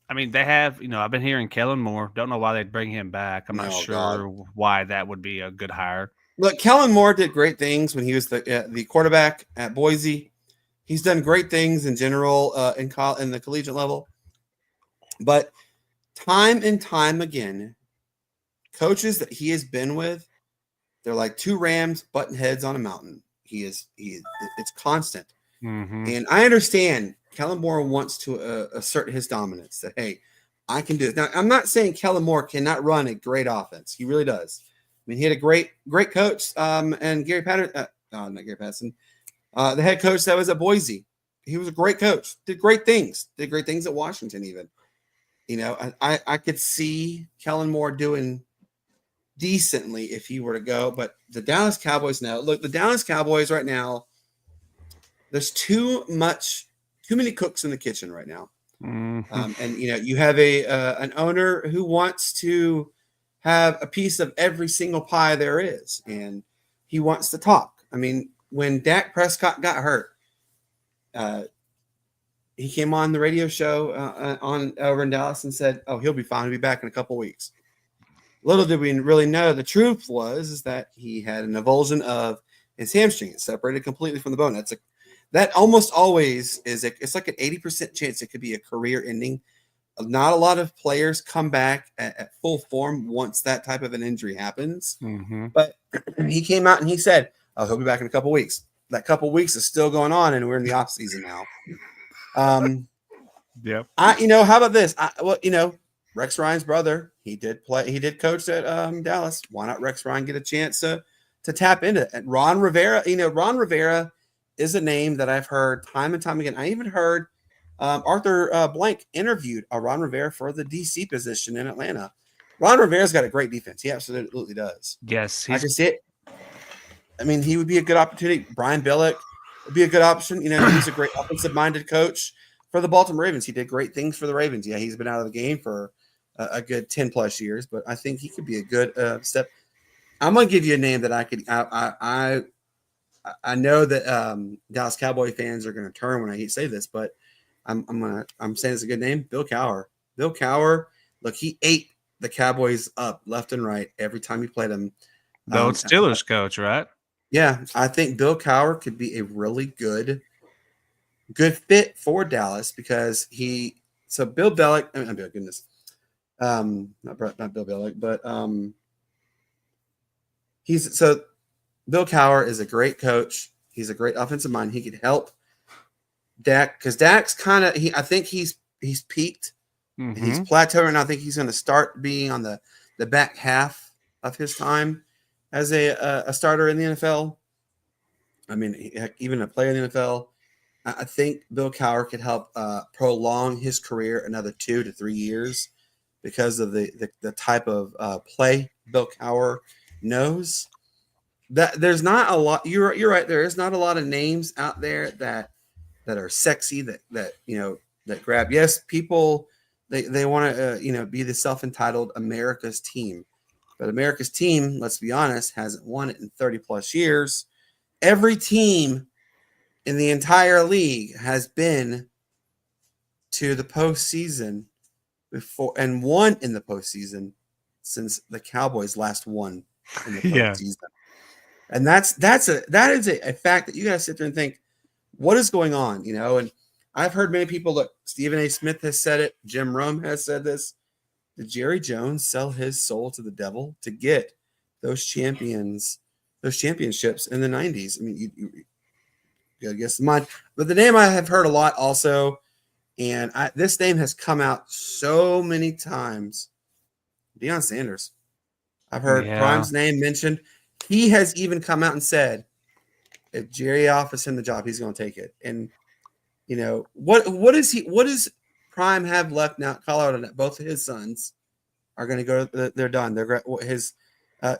I mean, they have, I've been hearing Kellen Moore. Don't know why they'd bring him back. I'm not sure why that would be a good hire. Look, Kellen Moore did great things when he was the quarterback at Boise. He's done great things in general in the collegiate level. But time and time again, coaches that he has been with, they're like two rams butting heads on a mountain. It's constant. And I understand Kellen Moore wants to assert his dominance that, hey, I can do it. Now, I'm not saying Kellen Moore cannot run a great offense. He really does. I mean, he had a great coach and Gary Patterson, not Gary Patterson, the head coach that was at Boise. He was a great coach, did great things at Washington even. I could see Kellen Moore doing decently if he were to go, but the Dallas Cowboys now, look, the Dallas Cowboys right now, there's too many cooks in the kitchen right now. Mhm. And you have an owner who wants to have a piece of every single pie there is, and he wants to talk. I mean, when Dak Prescott got hurt, uh, he came on the radio show on over in Dallas and said, "Oh, he'll be fine. He'll be back in a couple weeks." Little did we really know, the truth is that he had an avulsion of his hamstring. It's separated completely from the bone. That almost always it's like an 80% chance it could be a career ending. Not a lot of players come back at full form once that type of an injury happens. Mhm. But he came out and he said, "Oh, he'll be back in a couple weeks." That couple weeks is still going on, and we're in the off season now. Yep. How about this? Rex Ryan's brother, he did coach at Dallas. Why not Rex Ryan get a chance to tap into it? And Ron Rivera, Ron Rivera is a name that I've heard time and time again. I even heard Arthur Blank interviewed Ron Rivera for the DC position in Atlanta. Ron Rivera's got a great defense. He absolutely does. Yes, I can see it. I mean, he would be a good opportunity. Brian Billick would be a good option. He's a great offensive-minded coach for the Baltimore Ravens. He did great things for the Ravens. Yeah, he's been out of the game for a good 10+ years, but I think he could be a good step. I'm going to give you a name that I know that Dallas Cowboy fans are going to turn when I say this, but I'm saying it's a good name. Bill Cowher. Bill Cowher. Look, he ate the Cowboys up left and right every time he played them. the old Steelers coach, right? Yeah, I think Bill Cowher could be a really good fit for Dallas because Bill Belichick. I mean, goodness, not Bill Belichick, but Bill Cowher is a great coach. He's a great offensive mind. He could help Dak because Dak's kind of I think he's peaked. Mhm. He's plateauing. I think he's going to start being on the back half of his time as a starter in the NFL. I mean, even a player in the NFL. I think Bill Cowher could help prolong his career another 2 to 3 years because of the type of play Bill Cowher knows. That there's not a lot. You're right. There is not a lot of names out there that are sexy that grab. Yes, people they want to be the self-entitled America's team, but America's team, let's be honest, hasn't won it in 30+ years. Every team in the entire league has been to the postseason before and won in the postseason since the Cowboys last won in the postseason. And that is a fact that you got to sit there and think, what is going on? And I've heard many people, look, Stephen A. Smith has said it. Jim Rome has said this. Did Jerry Jones sell his soul to the devil to get those championships in the 90s? I mean, you got to guess mine. But the name I have heard a lot also, and this name has come out so many times, Deion Sanders. I've heard Prime's name mentioned. He has even come out and said, if Jerry offers him the job, he's going to take it. And what does Prime have left now? Colorado, both of his sons are going to go. They're done. His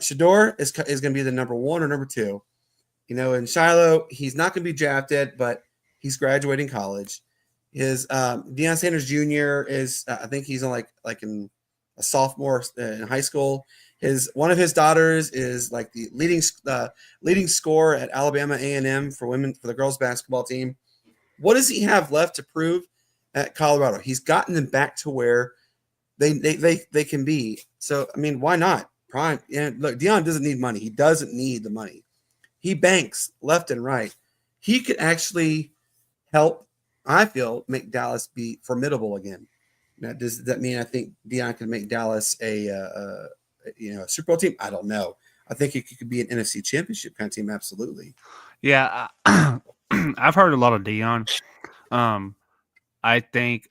Shador is going to be the number 1 or number 2. And Shiloh, he's not going to be drafted, but he's graduating college. His Deion Sanders Jr. is, I think he's in like in a sophomore in high school. One of his daughters is like the leading scorer at Alabama A&M for the girls basketball team. What does he have left to prove at Colorado? He's gotten them back to where they can be. So I mean, why not? Prime. Look, Deion doesn't need money. He doesn't need the money. He banks left and right. He could actually help, I feel, make Dallas be formidable again. Now, does that mean I think Deion can make Dallas a Super Bowl team? I don't know. I think it could be an NFC Championship kind of team. Absolutely. Yeah, I've heard a lot of Deion. I think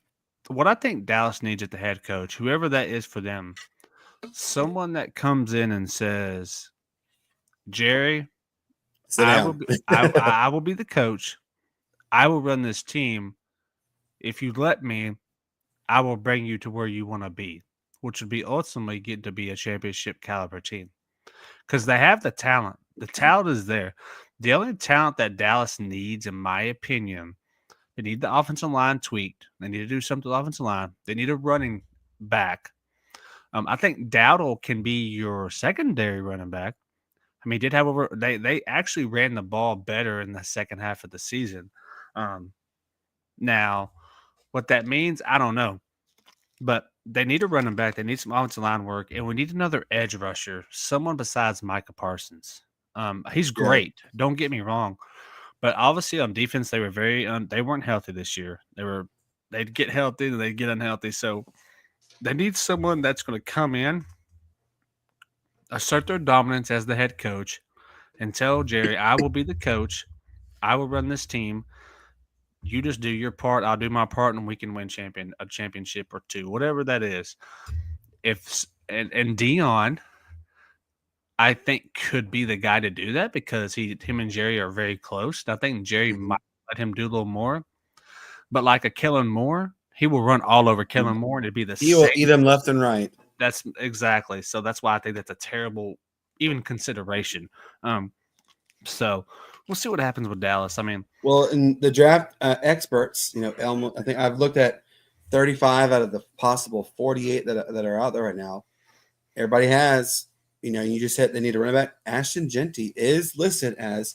Dallas needs at the head coach, whoever that is for them, someone that comes in and says, Jerry, I will be the coach. I will run this team. If you let me, I will bring you to where you want to be, which would be ultimately get to be a championship caliber team. Because they have the talent. The talent is there. The only talent that Dallas needs, in my opinion, They need the offensive line tweaked. They need to do something to the offensive line. They need a running back. I think Dowdle can be your secondary running back. I mean, they actually ran the ball better in the second half of the season. Now, what that means, I don't know. But they need a running back. They need some offensive line work, and we need another edge rusher, someone besides Micah Parsons. He's great. Don't get me wrong, but obviously on defense they were they weren't healthy this year. They'd get healthy and they'd get unhealthy. So they need someone that's going to come in, assert their dominance as the head coach, and tell Jerry, "I will be the coach. I will run this team. You just do your part. I'll do my part, and we can win a championship or two, whatever that is." And Dion, I think could be the guy to do that because him and Jerry are very close. I think Jerry might let him do a little more, but like a Kellen Moore, he will run all over Kellen Moore, and it'd be the He same. will eat him left and right. That's exactly. So that's why I think that's a terrible even consideration. So we'll see what happens with Dallas. I mean, well, in the draft experts, Elmo, I think I've looked at 35 out of the possible 48 that are out there right now. Everybody has, you just hit. They need a running back. Ashton Genty is listed as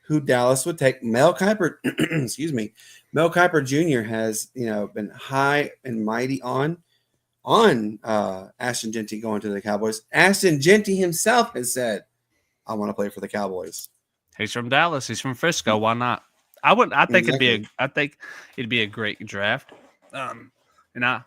who Dallas would take. Mel Kiper, excuse me, Mel Kiper Jr. has been high and mighty on Ashton Genty going to the Cowboys. Ashton Genty himself has said, "I want to play for the Cowboys." He's from Dallas. He's from Frisco. Why not? I think it'd be a great draft. And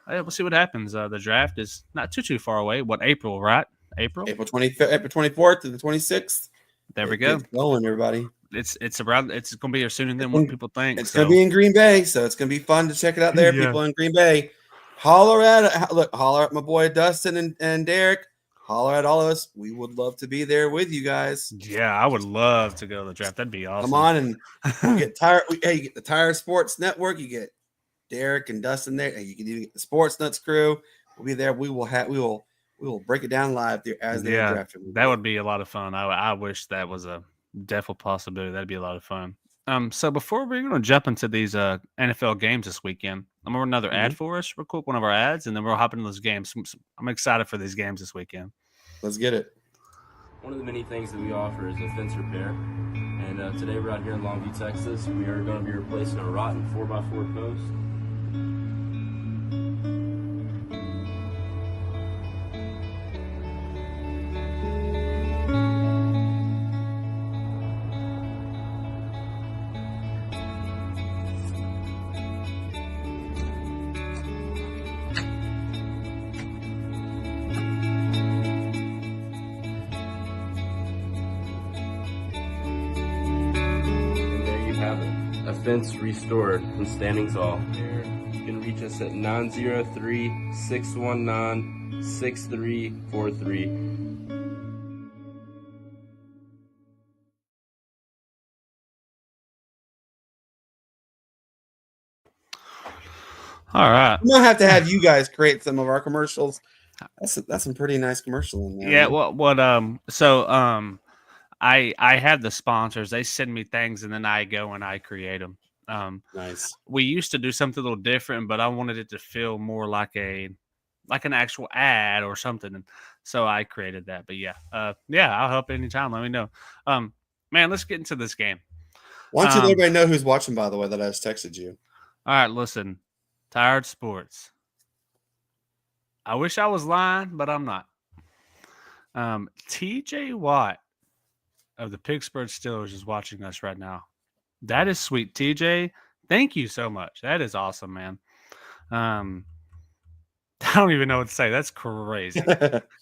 we'll see what happens. The draft is not too far away. What, April, right? April 25th, April 24th to the 26th. There we go. It's going, everybody. It's going to be here sooner than what people think. It's going to be in Green Bay, so it's going to be fun to check it out there. Yeah. People in Green Bay, holler at my boy Dustin and Derek. Holler at all of us. We would love to be there with you guys. Yeah, I would love to go to the draft. That'd be awesome. Come on and you get the Tire Sports Network. You get Derek and Dustin there, and you can even get the Sports Nuts crew. We'll be there. We will break it down live there as they draft him. That would be a lot of fun. I wish that was a definite possibility. That'd be a lot of fun. So before we're going to jump into these NFL games this weekend, I'm going to run another ad for us real quick, one of our ads, and then we'll hop into those games. I'm excited for these games this weekend. Let's get it. One of the many things that we offer is a fence repair. And today we're out here in Longview, Texas. We are going to be replacing a rotten 4x4 post. Fence restored from standing tall. You can reach us at 903-619-6343. All right. I'm gonna have to have you guys create some of our commercials. That's some pretty nice commercial in there. Yeah. I have the sponsors. They send me things, and then I go and I create them. Nice. We used to do something a little different, but I wanted it to feel more like an actual ad or something, and so I created that. But I'll help anytime. Let me know. Man, let's get into this game. Why don't you let everybody know who's watching? By the way, that I just texted you. All right, listen, Tired Sports. I wish I was lying, but I'm not. TJ Watt of the Pittsburgh Steelers is watching us right now. That is sweet, TJ. Thank you so much. That is awesome, man. I don't even know what to say. That's crazy.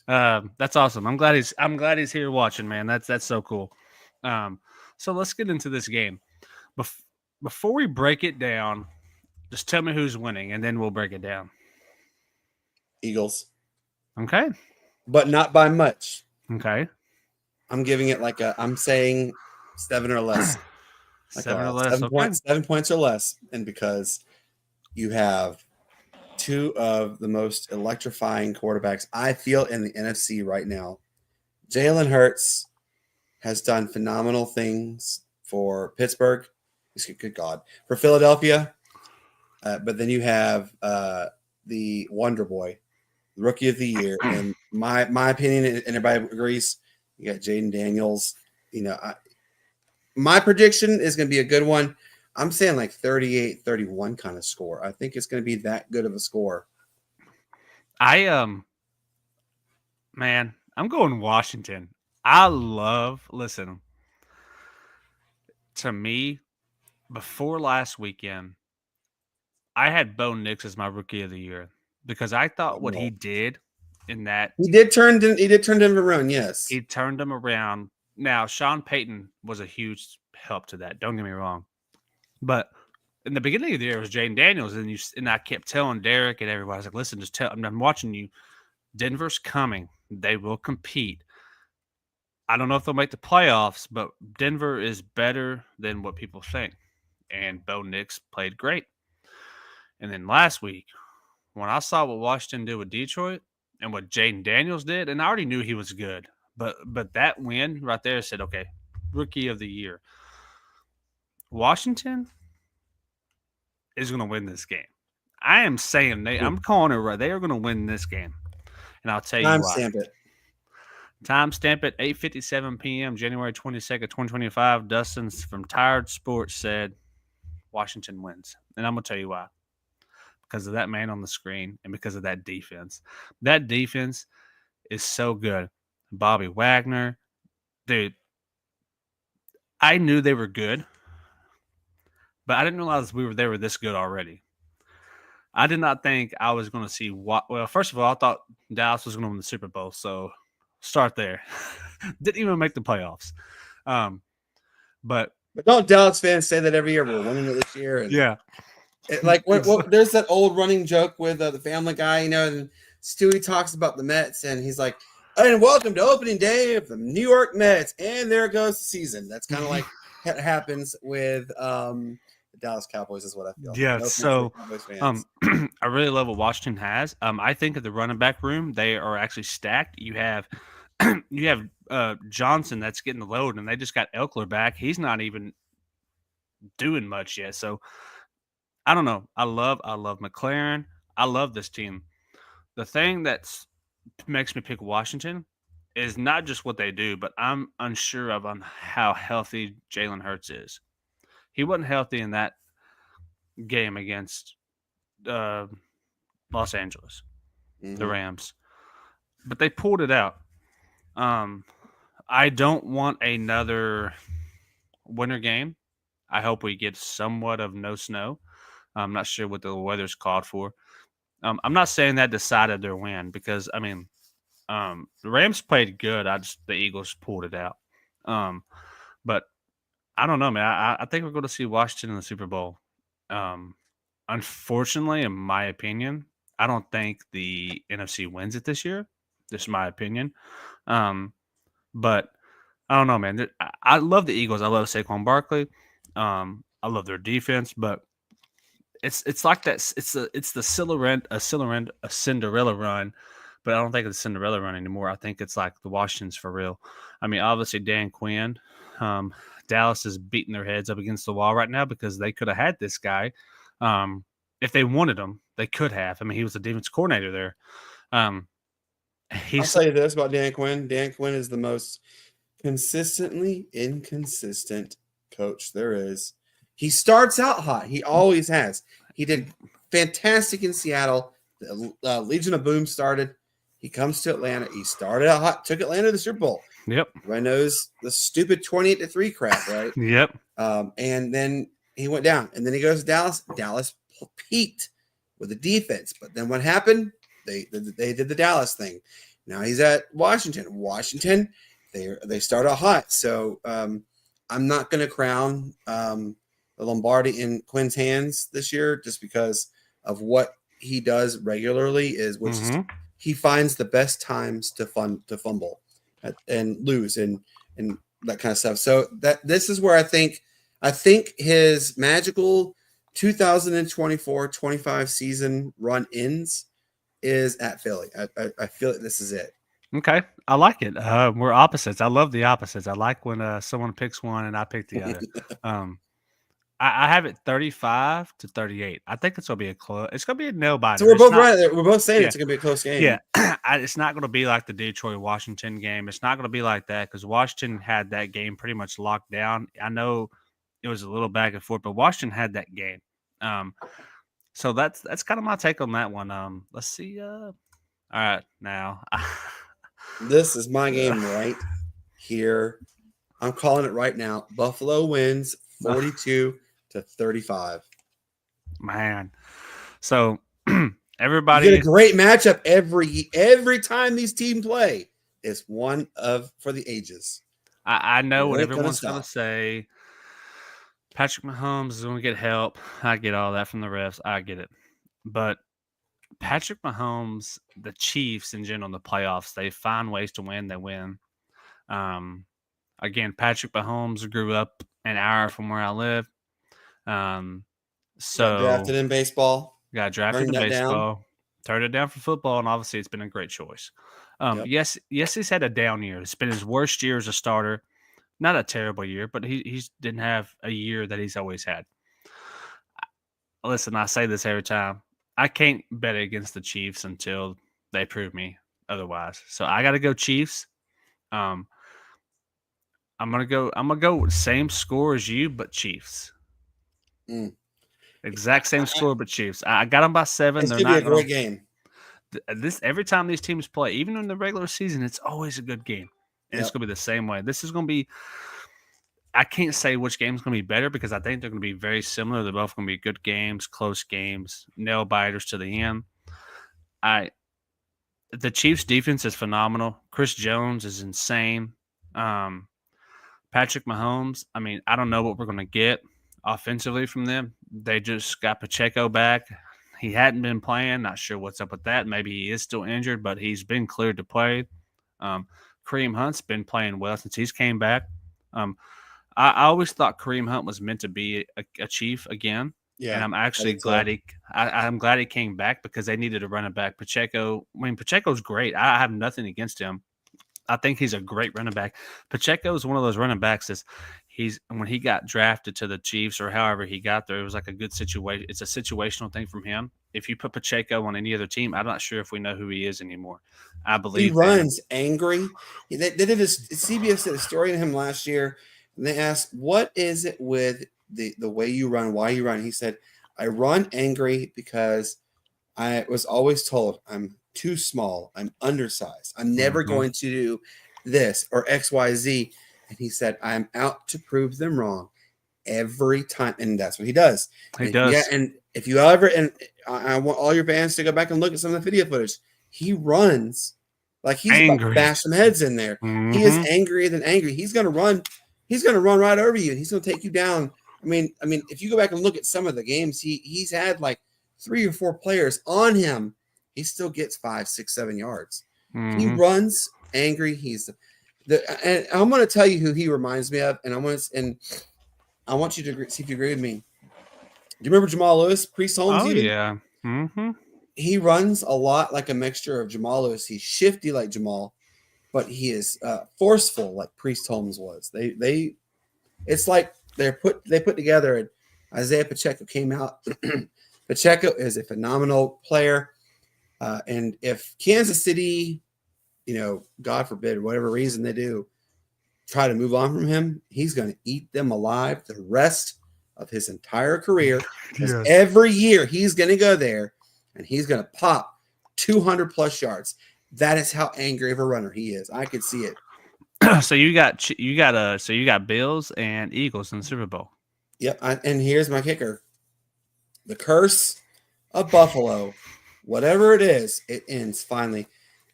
That's awesome. I'm glad he's here watching, man. That's so cool. So let's get into this game. Before we break it down, just tell me who's winning, and then we'll break it down. Eagles. Okay. But not by much. Okay. I'm giving it I'm saying 7 or less. 7 or less. 7 points or less. And because you have two of the most electrifying quarterbacks I feel in the NFC right now. Jalen Hurts has done phenomenal things for Pittsburgh. Good God. For Philadelphia. But then you have the Wonder Boy, Rookie of the Year, and my opinion, and everybody agrees. You got Jaden Daniels. My prediction is going to be a good one. I'm saying like 38-31 kind of score. I think it's going to be that good of a score. Man, I'm going Washington. Listen, to me, before last weekend, I had Bo Nix as my Rookie of the Year because I thought what he did in that he did turn Denver around. Yes, he turned them around. Now Sean Payton was a huge help to that. Don't get me wrong, but in the beginning of the year it was Jaden Daniels, and I kept telling Derek and everybody, I was like, "Listen, I'm watching you. Denver's coming. They will compete. I don't know if they'll make the playoffs, but Denver is better than what people think." And Bo Nix played great. And then last week, when I saw what Washington did with Detroit and what Jaden Daniels did, and I already knew he was good, but that win right there said, okay, Rookie of the Year. Washington is going to win this game. I am saying I'm calling it right. They are going to win this game. And I'll tell you why. Timestamp it. Timestamp it, 8:57 p.m., January 22nd, 2025. Dustin from Tired Sports said Washington wins. And I'm going to tell you why. Because of that man on the screen and because of that defense. That defense is so good. Bobby Wagner, dude, I knew they were good, but I didn't realize they were this good already. I did not think I was going to see well, first of all, I thought Dallas was going to win the Super Bowl, so start there. Didn't even make the playoffs. But don't Dallas fans say that every year? We're winning it this year. And yeah. There's that old running joke with the Family Guy, and Stewie talks about the Mets, and he's like, "And welcome to opening day of the New York Mets," and there goes the season. That's kind of like what happens with the Dallas Cowboys, is what I feel. Yeah, so I really love what Washington has. I think of the running back room, they are actually stacked. You have Johnson that's getting the load, and they just got Elkler back. He's not even doing much yet, so I don't know. I love McLaren. I love this team. The thing that makes me pick Washington is not just what they do, but I'm unsure of on how healthy Jalen Hurts is. He wasn't healthy in that game against Los Angeles, the Rams, but they pulled it out. I don't want another winter game. I hope we get somewhat of no snow. I'm not sure what the weather's called for. I'm not saying that decided their win because, the Rams played good. The Eagles pulled it out. But I don't know, man. I think we're going to see Washington in the Super Bowl. Unfortunately, in my opinion, I don't think the NFC wins it this year. This is my opinion. But I don't know, man. I love the Eagles. I love Saquon Barkley. I love their defense, but it's like that. It's the Cinderella run, but I don't think it's a Cinderella run anymore. I think it's like the Washington's for real. Obviously Dan Quinn, Dallas is beating their heads up against the wall right now because they could have had this guy. If they wanted him, they could have. He was the defense coordinator there. I'll tell you this about Dan Quinn. Dan Quinn is the most consistently inconsistent coach there is. He starts out hot. He always has. He did fantastic in Seattle. The Legion of Boom started. He comes to Atlanta. He started out hot. Took Atlanta to the Super Bowl. Yep. Everybody knows the stupid 28-3 crap, right? Yep. And then he went down. And then he goes to Dallas. Dallas peaked with the defense. But then what happened? They did the Dallas thing. Now he's at Washington. Washington, they start out hot. So I'm not going to crown the Lombardi in Quinn's hands this year just because of what he does regularly is he finds the best times to fumble and lose and that kind of stuff. So this is where I think his magical 2024-25 season run ends is at Philly. I feel like this is it. Okay. I like it. We're opposites. I love the opposites. I like when someone picks one and I pick the other. I have it 35-38. I think it's gonna be a close. It's gonna be a nail biter. So we're It's both not- right there. We're both saying Yeah. it's going to be a close game. Yeah, it's not going to be like the Detroit-Washington game. It's not going to be like that because Washington had that game pretty much locked down. I know it was a little back and forth, but Washington had that game. So that's kind of my take on that one. Let's see. All right, now This is my game right here. I'm calling it right now. Buffalo wins 42-35. man. So You everybody, get a great matchup every time these teams play. It's one for the ages. I know what It ain't gonna everyone's going to stop. say. Patrick Mahomes is going to get help. I get all that from the refs. I get it. But Patrick Mahomes, the Chiefs in general, in the playoffs, they find ways to win. They win. Again, Patrick Mahomes grew up an hour from where I live. So Got drafted in baseball. got drafted turned in that down. baseball, turned it down for football, and obviously it's been a great choice. Yep. Yes, he's had a down year. It's been his worst year as a starter. Not a terrible year, but he didn't have a year that he's always had. Listen, I say this every time. I can't bet against the Chiefs until they prove me otherwise. So I got to go Chiefs. I'm gonna go same score as you, but Chiefs. Exact same score, but Chiefs. I got them by 7. It's They're going to not be a gonna, great game. this every time these teams play, even in the regular season, it's always a good game. And it's Yep. gonna be the same way. This is gonna be. I can't say which game's gonna be better because I think they're gonna be very similar. They're both gonna be good games, close games, nail biters to the end. The Chiefs' defense is phenomenal. Chris Jones is insane. Patrick Mahomes, I mean, I don't know what we're going to get offensively from them. They just got Pacheco back. He hadn't been playing. Not sure what's up with that. Maybe he is still injured, but he's been cleared to play. Kareem Hunt's been playing well since he's came back. I always thought Kareem Hunt was meant to be a Chief again. Yeah, and I'm actually glad I'm glad he came back because they needed a running back. Pacheco, I mean, Pacheco's great. I have nothing against him. I think he's a great running back. Pacheco is one of those running backs when he got drafted to the Chiefs or however he got there, it was like a good situation. It's a situational thing from him. If you put Pacheco on any other team, I'm not sure if we know who he is anymore. I believe he runs angry. They did CBS did a story on him last year, and they asked, "What is it with the way you run? Why you run?" He said, "I run angry because I was always told I'm too small. I'm undersized. I'm never going to do this or XYZ." And he said, "I'm out to prove them wrong every time." And that's what he does. Yeah. And if you ever, and I want all your fans to go back and look at some of the video footage, he runs like he's about to bash some heads in there. He is angrier than angry. He's going to run. He's going to run right over you. And he's going to take you down. I mean, if you go back and look at some of the games, he's had like 3 or 4 players on him. He still gets 5, 6, 7 yards. He runs angry. And I'm going to tell you who he reminds me of, and I want you to see if you agree with me. Do you remember Jamal Lewis, Priest Holmes? Oh even? yeah. He runs a lot like a mixture of Jamal Lewis. He's shifty like Jamal, but he is forceful like Priest Holmes was. It's like they put together. And Isaiah Pacheco came out. Pacheco is a phenomenal player. And if Kansas City, God forbid, whatever reason they do, try to move on from him, he's going to eat them alive the rest of his entire career. Because every year he's going to go there and he's going to pop 200 plus yards. That is how angry of a runner he is. I could see it. So you got Bills and Eagles in the Super Bowl. Yep. And here's my kicker. The curse of Buffalo, whatever it is, it ends finally.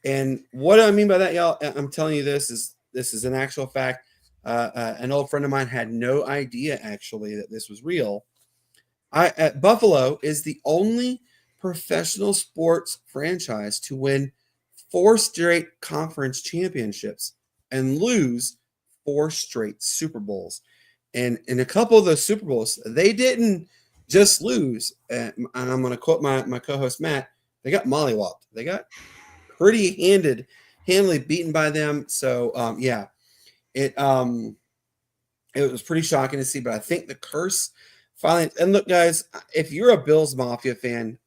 And what I mean by that, y'all, I'm telling you this is an actual fact. An old friend of mine had no idea actually that this was real. Buffalo is the only professional sports franchise to win 4 straight conference championships and lose 4 straight Super Bowls. And in a couple of those Super Bowls, they didn't just lose. And I'm going to quote my co-host Matt. They got mollywopped. They got pretty handily beaten by them. So it was pretty shocking to see. But I think the curse finally, and look, guys, if you're a Bills Mafia fan,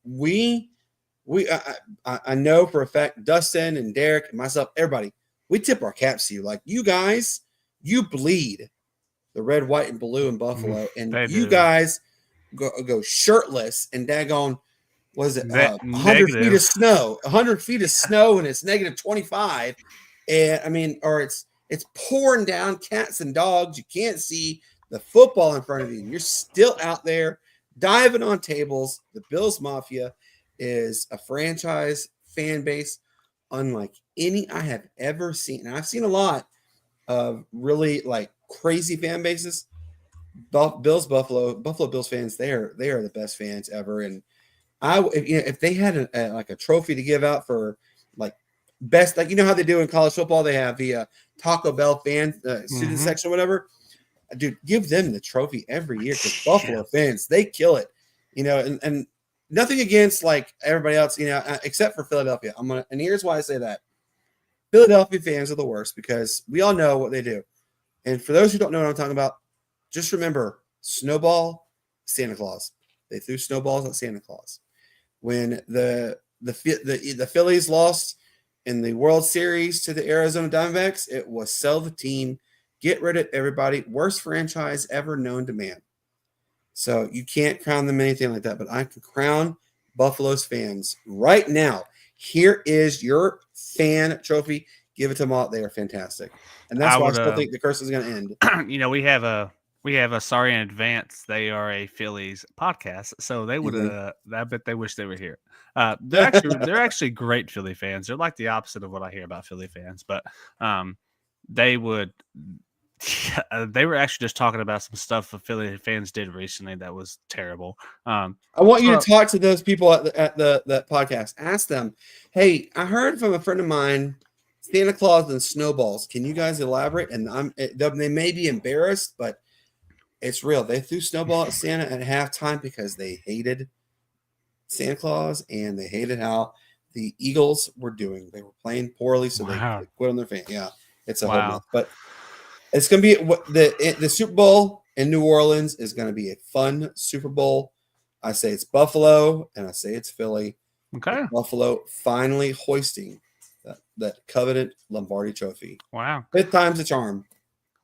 I know for a fact, Dustin and Derek and myself, everybody, we tip our caps to you. Like, you guys, you bleed the red, white, and blue in Buffalo, and They you do. guys go shirtless and daggone, what is it, 100 feet Negative. of snow, 100 feet of snow, and it's negative 25, and I mean, or it's pouring down, cats and dogs. You can't see the football in front of you, and you're still out there diving on tables. The Bills Mafia is a franchise fan base unlike any I have ever seen. And I've seen a lot of really like crazy fan bases. Buffalo Bills fans, they are the best fans ever. And if they had like a trophy to give out for like best, like, you know how they do in college football, they have the Taco Bell fan student section, whatever. Dude, give them the trophy every year, because Buffalo fans, they kill it, and nothing against like everybody else, except for Philadelphia. And here's why I say that. Philadelphia fans are the worst, because we all know what they do. And for those who don't know what I'm talking about, just remember snowball, Santa Claus. They threw snowballs at Santa Claus. When the Phillies lost in the World Series to the Arizona Diamondbacks, it was sell the team, get rid of everybody, worst franchise ever known to man. So you can't crown them anything like that, but I can crown Buffalo's fans right now. Here is your fan trophy. Give it to them all. They are fantastic. And that's why I still think the curse is going to end. We have a sorry in advance. They are a Phillies podcast, so they would I bet they wish they were here. They're actually great Philly fans. They're like the opposite of what I hear about Philly fans, but they would. They were actually just talking about some stuff the Philly fans did recently that was terrible. I want you to talk to those people at the podcast. Ask them, hey, I heard from a friend of mine, Santa Claus and snowballs. Can you guys elaborate? And they may be embarrassed, but it's real. They threw snowball at Santa at halftime because they hated Santa Claus and they hated how the Eagles were doing. They were playing poorly, so they quit on their fan. Yeah, it's a whole mess. But it's going to be the Super Bowl in New Orleans is going to be a fun Super Bowl. I say it's Buffalo, and I say it's Philly. Okay. With Buffalo finally hoisting that coveted Lombardi trophy. Wow. 5th time's the charm.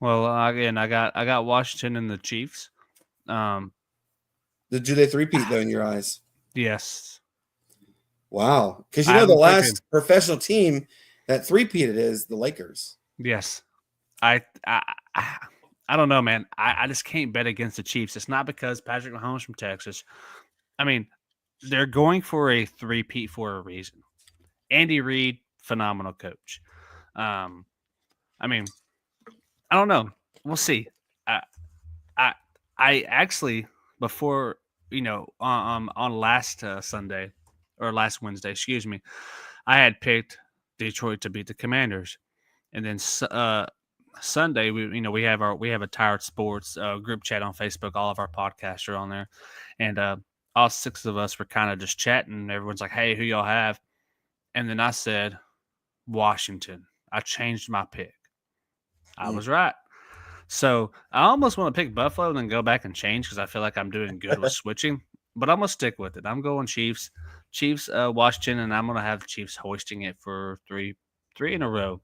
Well, again, I got Washington and the Chiefs. Do they three-peat, though, in your eyes? Yes. Wow. Because the last professional team that three-peated is the Lakers. Yes. I don't know, man. I just can't bet against the Chiefs. It's not because Patrick Mahomes from Texas. I mean, they're going for a three-peat for a reason. Andy Reid, phenomenal coach. I mean, I don't know. We'll see. I actually, before, on last Sunday or last Wednesday, excuse me, I had picked Detroit to beat the Commanders, and then Sunday we have a Tired Sports group chat on Facebook. All of our podcasts are on there, and all 6 of us were kind of just chatting. Everyone's like, "Hey, who y'all have?" And then I said Washington. I changed my pick. I was right. So I almost want to pick Buffalo and then go back and change, because I feel like I'm doing good with switching. But I'm going to stick with it. I'm going Chiefs, Washington, and I'm going to have the Chiefs hoisting it for three in a row.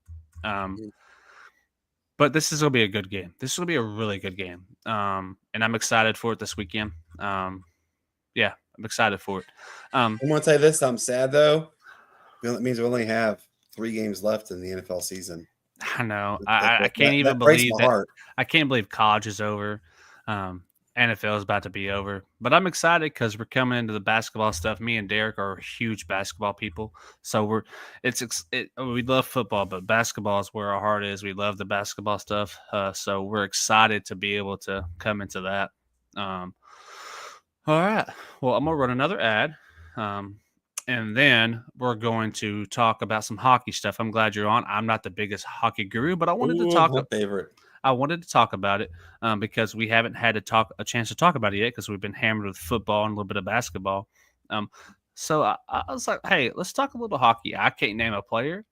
But this is going to be a good game. This is going to be a really good game. And I'm excited for it this weekend. Yeah, I'm excited for it. I'm going to tell you this. I'm sad, though. It means we only have 3 games left in the NFL season. I know. I can't even believe that. I can't believe college is over. NFL is about to be over. But I'm excited because we're coming into the basketball stuff. Me and Derek are huge basketball people. So we love football, but basketball is where our heart is. We love the basketball stuff. So we're excited to be able to come into that. All right. Well, I'm going to run another ad. And then we're going to talk about some hockey stuff. I'm glad you're on. I'm not the biggest hockey guru, but I wanted to talk. My favorite. I wanted to talk about it because we haven't had a chance to talk about it yet, because we've been hammered with football and a little bit of basketball. So I was like, hey, let's talk a little hockey. I can't name a player,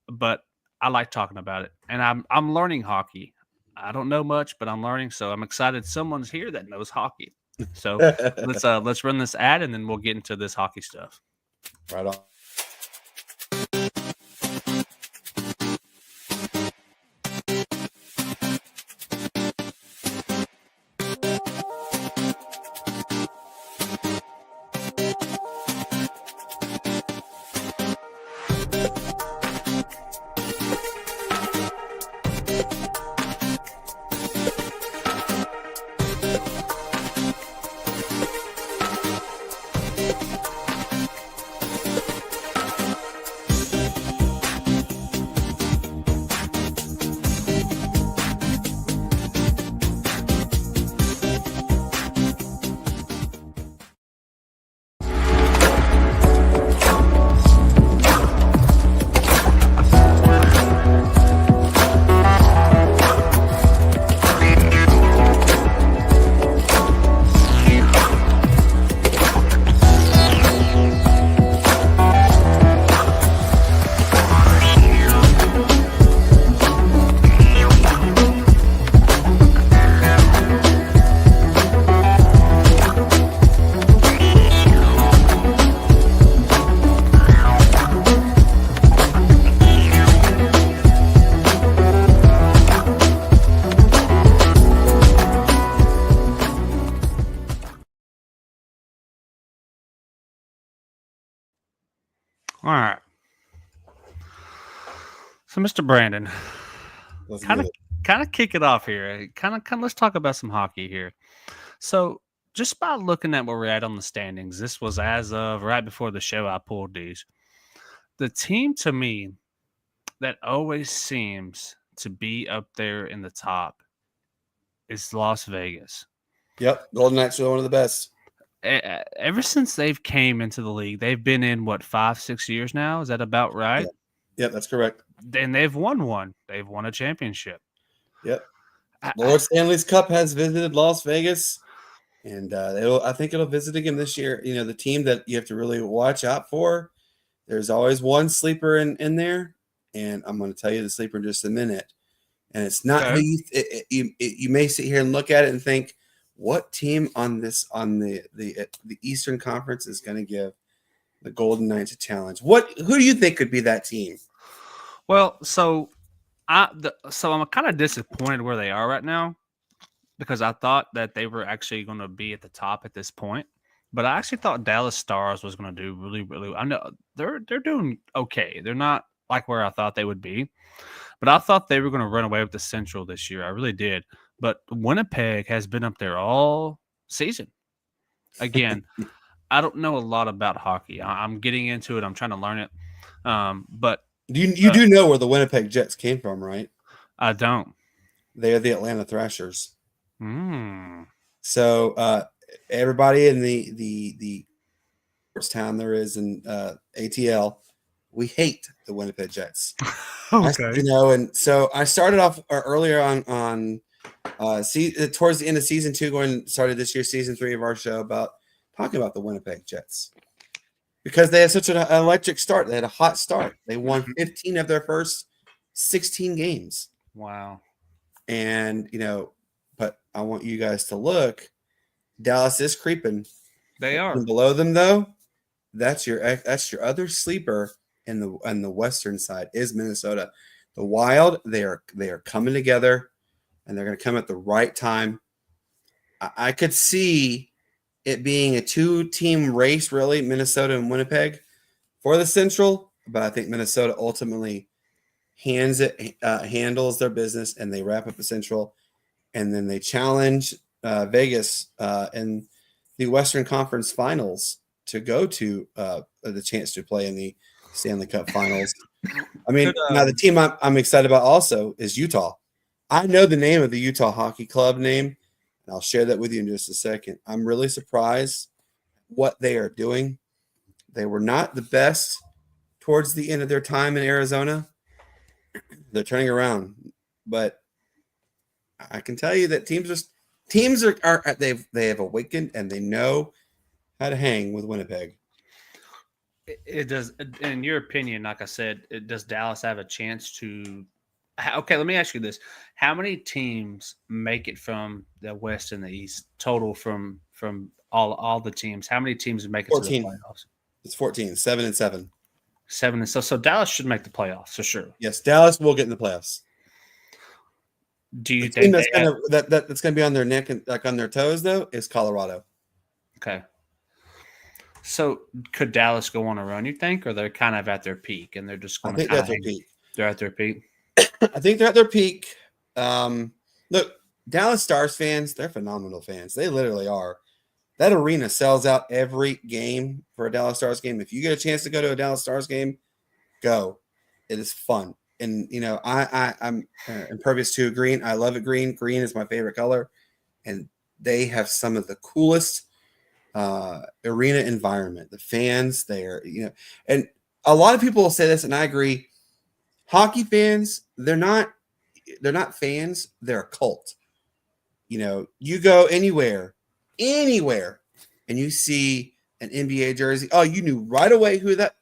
but I like talking about it, and I'm learning hockey. I don't know much, but I'm learning, so I'm excited someone's here that knows hockey. So let's run this ad and then we'll get into this hockey stuff. Right on. All right. So, Mr. Brandon, Let's kind get of it. kind of kick it off here. Kind of let's talk about some hockey here. So, just by looking at where we're at on the standings, this was as of right before the show. I pulled these. The team to me that always seems to be up there in the top is Las Vegas. Yep, Golden Knights are one of the best. Ever since they've came into the league, they've been in what 5-6 years now. Is that about right? Yep, that's correct. And they've won one. They've won a championship. Yep. I- Lord Stanley's Cup has visited Las Vegas, and I think it'll visit again this year. You know, the team that you have to really watch out for. There's always one sleeper in there, and I'm going to tell you the sleeper in just a minute. And it's not Okay. who you may sit here and look at it and think, what team on the Eastern Conference is going to give the Golden Knights a challenge? Who do you think could be that team? Well, so I'm kind of disappointed where they are right now because I thought that they were actually going to be at the top at this point. But I actually thought Dallas Stars was going to do really, really. I know they're doing okay. They're not like where I thought they would be, but I thought they were going to run away with the Central this year. I really did. But Winnipeg has been up there all season. Again, I don't know a lot about hockey. I'm getting into it. I'm trying to learn it. But You do know where the Winnipeg Jets came from, right? I don't. They are the Atlanta Thrashers. Mm. So everybody in the sports town there is in ATL, we hate the Winnipeg Jets. Okay. And so I started off earlier on towards the end of season 2, started this year season 3 of our show about talking about the Winnipeg Jets because they had such an electric start. They had a hot start. They won 15 of their first 16 games. Wow. And but I want you guys to look. Dallas is creeping. They are. And below them, though, that's your other sleeper in the western side is Minnesota. The Wild, they are coming together, and they're going to come at the right time. I could see it being a 2-team race, really, Minnesota and Winnipeg for the Central, but I think Minnesota ultimately handles their business, and they wrap up the Central, and then they challenge Vegas in the Western Conference Finals to go to the chance to play in the Stanley Cup Finals. I mean, now the team I'm excited about also is Utah. I know the name of the Utah Hockey Club name, and I'll share that with you in just a second. I'm really surprised what they are doing. They were not the best towards the end of their time in Arizona. They're turning around, but I can tell you that teams are they have awakened and they know how to hang with Winnipeg. It does. In your opinion, like I said, does Dallas have a chance to? Okay, let me ask you this: how many teams make it from the West and the East total from from all the teams? How many teams would make it to the 14. playoffs? It's 14, 7-7. 7 and so Dallas should make the playoffs for sure. Yes, Dallas will get in the playoffs. Do you The team think that's gonna be on their neck and like on their toes though is Colorado. okay? So could Dallas go on a run? You think, or they're kind of at their peak and they're just I going think to they're at their peak. They're at their peak. I think they're at their peak. Look, Dallas Stars fans, they're phenomenal fans. They literally are. That arena sells out every game for a Dallas Stars game. If you get a chance to go to a Dallas Stars game, go. It is fun. And, you know, I'm impervious to green. I love it green. Green is my favorite color. And they have some of the coolest arena environment. The fans there, you know. And a lot of people will say this, and I agree. Hockey fans, they're not fans. They're a cult. You know, you go anywhere, and you see an NBA jersey. Oh, you knew right away who that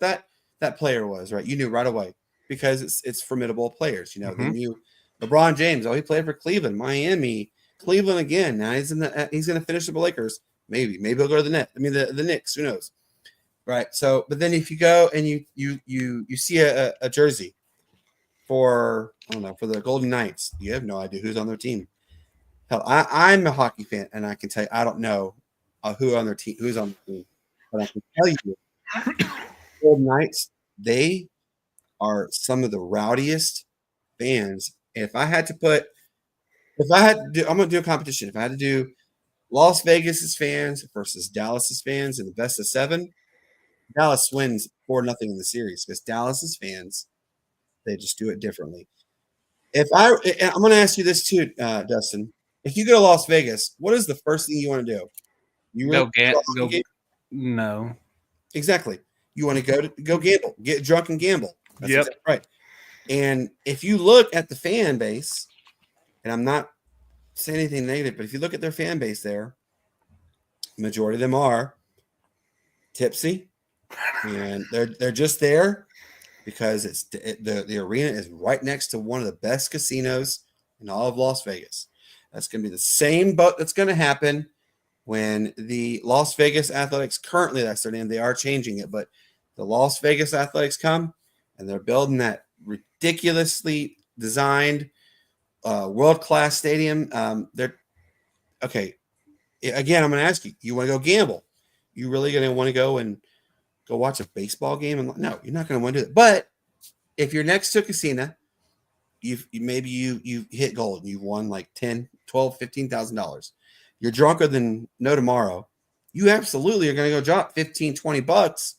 player was, right? You knew right away because it's formidable players. You know, they knew LeBron James. Oh, he played for Cleveland, Miami, Cleveland again. Now he's going to finish with the Lakers. Maybe he'll go to the net. I mean, the Knicks. Who knows, right? So, but then if you go and you see a jersey for I don't know for the Golden Knights, you have no idea who's on their team. Hell, I'm a hockey fan, and I can tell you I don't know who's on the team, but I can tell you, Golden Knights, they are some of the rowdiest fans. If I had to I'm going to do a competition. If I had to do Las Vegas's fans versus Dallas's fans in the best of 7, Dallas wins 4-0 in the series because Dallas's fans, they just do it differently. I'm going to ask you this too, Dustin. If you go to Las Vegas, what is the first thing you want to do? You go no. Exactly. You want to go gamble, get drunk and gamble. That's yep. Exactly right. And if you look at the fan base, and I'm not saying anything negative, but if you look at their fan base there, majority of them are tipsy, and they're just there because the arena is right next to one of the best casinos in all of Las Vegas. That's going to be the same boat that's going to happen when the Las Vegas Athletics, currently that's their name, they are changing it, but the Las Vegas Athletics come and they're building that ridiculously designed world-class stadium. They're okay. Again, I'm going to ask you, you want to go gamble? You really going to want to go and go watch a baseball game? And no, you're not going to want to do it. But if you're next to a casino, you hit gold and you've won like $10,000, $12,000, $15,000. You're drunker than no tomorrow. You absolutely are going to go drop $15, $20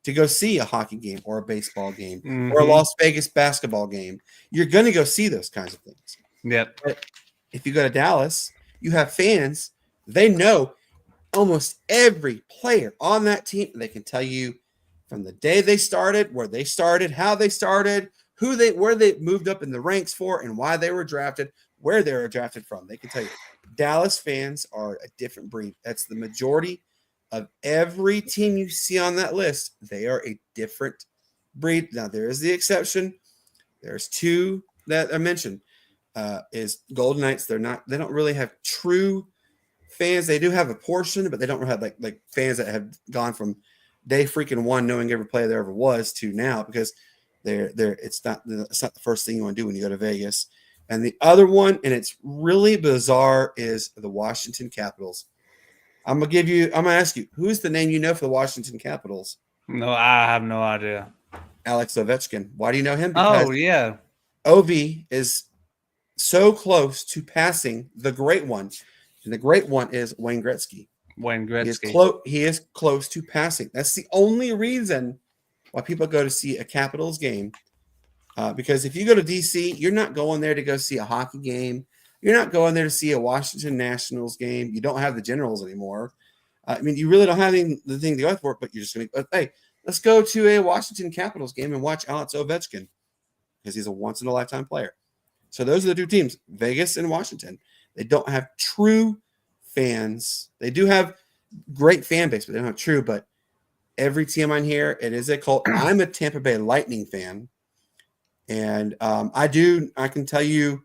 to go see a hockey game or a baseball game or a Las Vegas basketball game. You're going to go see those kinds of things. Yep. But if you go to Dallas, you have fans. They know almost every player on that team. They can tell you from the day they started, where they started, how they started, where they moved up in the ranks for, and why they were drafted, where they were drafted from. They can tell you. Dallas fans are a different breed. That's the majority of every team you see on that list. They are a different breed. Now, there is the exception. There's 2 that I mentioned. Is Golden Knights. They don't really have true fans. They do have a portion, but they don't have like fans that have gone from day freaking one, knowing every player there ever was, to now, because it's not the first thing you want to do when you go to Vegas. And the other one, and it's really bizarre, is the Washington Capitals. I'm gonna ask you, who's the name you know for the Washington Capitals? No, I have no idea. Alex Ovechkin. Why do you know him? Because yeah. Ov is so close to passing the great one. And the great one is Wayne Gretzky. He is close to passing. That's the only reason why people go to see a Capitals game. Because if you go to D.C., you're not going there to go see a hockey game. You're not going there to see a Washington Nationals game. You don't have the Generals anymore. I mean, you really don't have the thing to go for it, but you're just going to, hey, let's go to a Washington Capitals game and watch Alex Ovechkin because he's a once-in-a-lifetime player. So those are the 2 teams, Vegas and Washington. They don't have true fans. They do have great fan base, but they don't have true. But every team on here, it is a cult. I'm a Tampa Bay Lightning fan. And I can tell you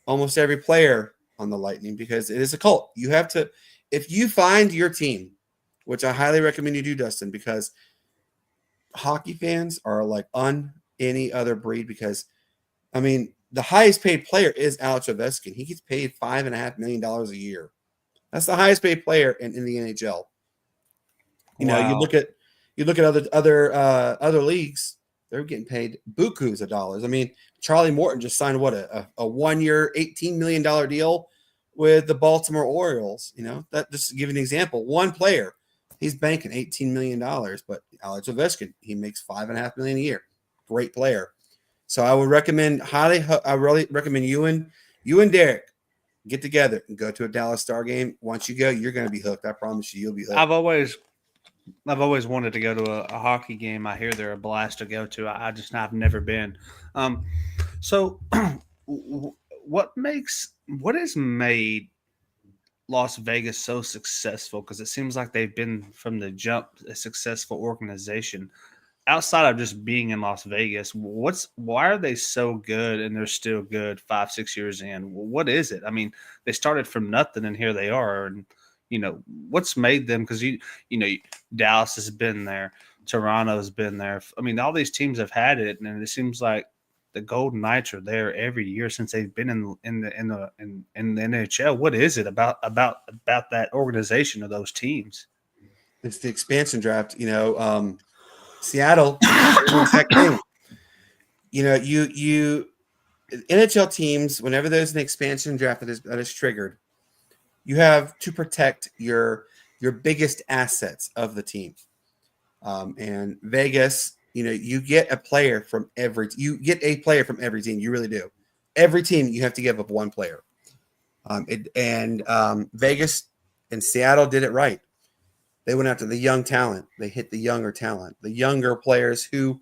almost every player on the Lightning because it is a cult. You have to, if you find your team, which I highly recommend you do, Dustin, because hockey fans are like any other breed. Because I mean, the highest paid player is Alex Ovechkin. He gets paid $5.5 million a year. That's the highest paid player in the NHL. You know, you look at other leagues, they're getting paid bukus of dollars. I mean, Charlie Morton just signed a 1 year, $18 million deal with the Baltimore Orioles. You know, that just to give you an example, one player, he's banking $18 million, but Alex Ovechkin, he makes $5.5 million a year. Great player. So I would recommend I really recommend you and Derek get together and go to a Dallas Star game. Once you go, you're going to be hooked. I promise you'll be hooked. I've always wanted to go to a hockey game. I hear they're a blast to go to. I've never been. So what has made Las Vegas so successful? Because it seems like they've been from the jump a successful organization. Outside of just being in Las Vegas, why are they so good and they're still good 5-6 years in? What is it? I mean, they started from nothing and here they are. And what's made them? Because Dallas has been there, Toronto's been there. I mean, all these teams have had it, and it seems like the Golden Knights are there every year since they've been in the NHL. What is it about that organization of those teams? It's the expansion draft. Seattle, exact thing. You NHL teams, whenever there's an expansion draft that is triggered, you have to protect your biggest assets of the team. And Vegas, you get a player from every team. You really do. Every team you have to give up one player. Vegas and Seattle did it right. They went after the young talent. They hit the younger talent, the younger players who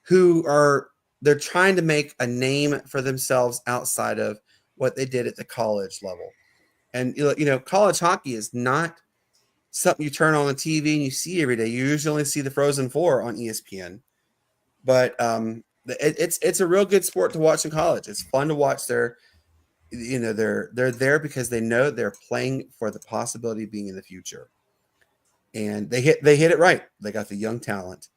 they're trying to make a name for themselves outside of what they did at the college level. And, college hockey is not something you turn on the TV and you see every day. You usually only see the Frozen Four on ESPN. But it's a real good sport to watch in college. It's fun to watch. They're there because they know they're playing for the possibility of being in the future. And they hit it right. They got the young talent.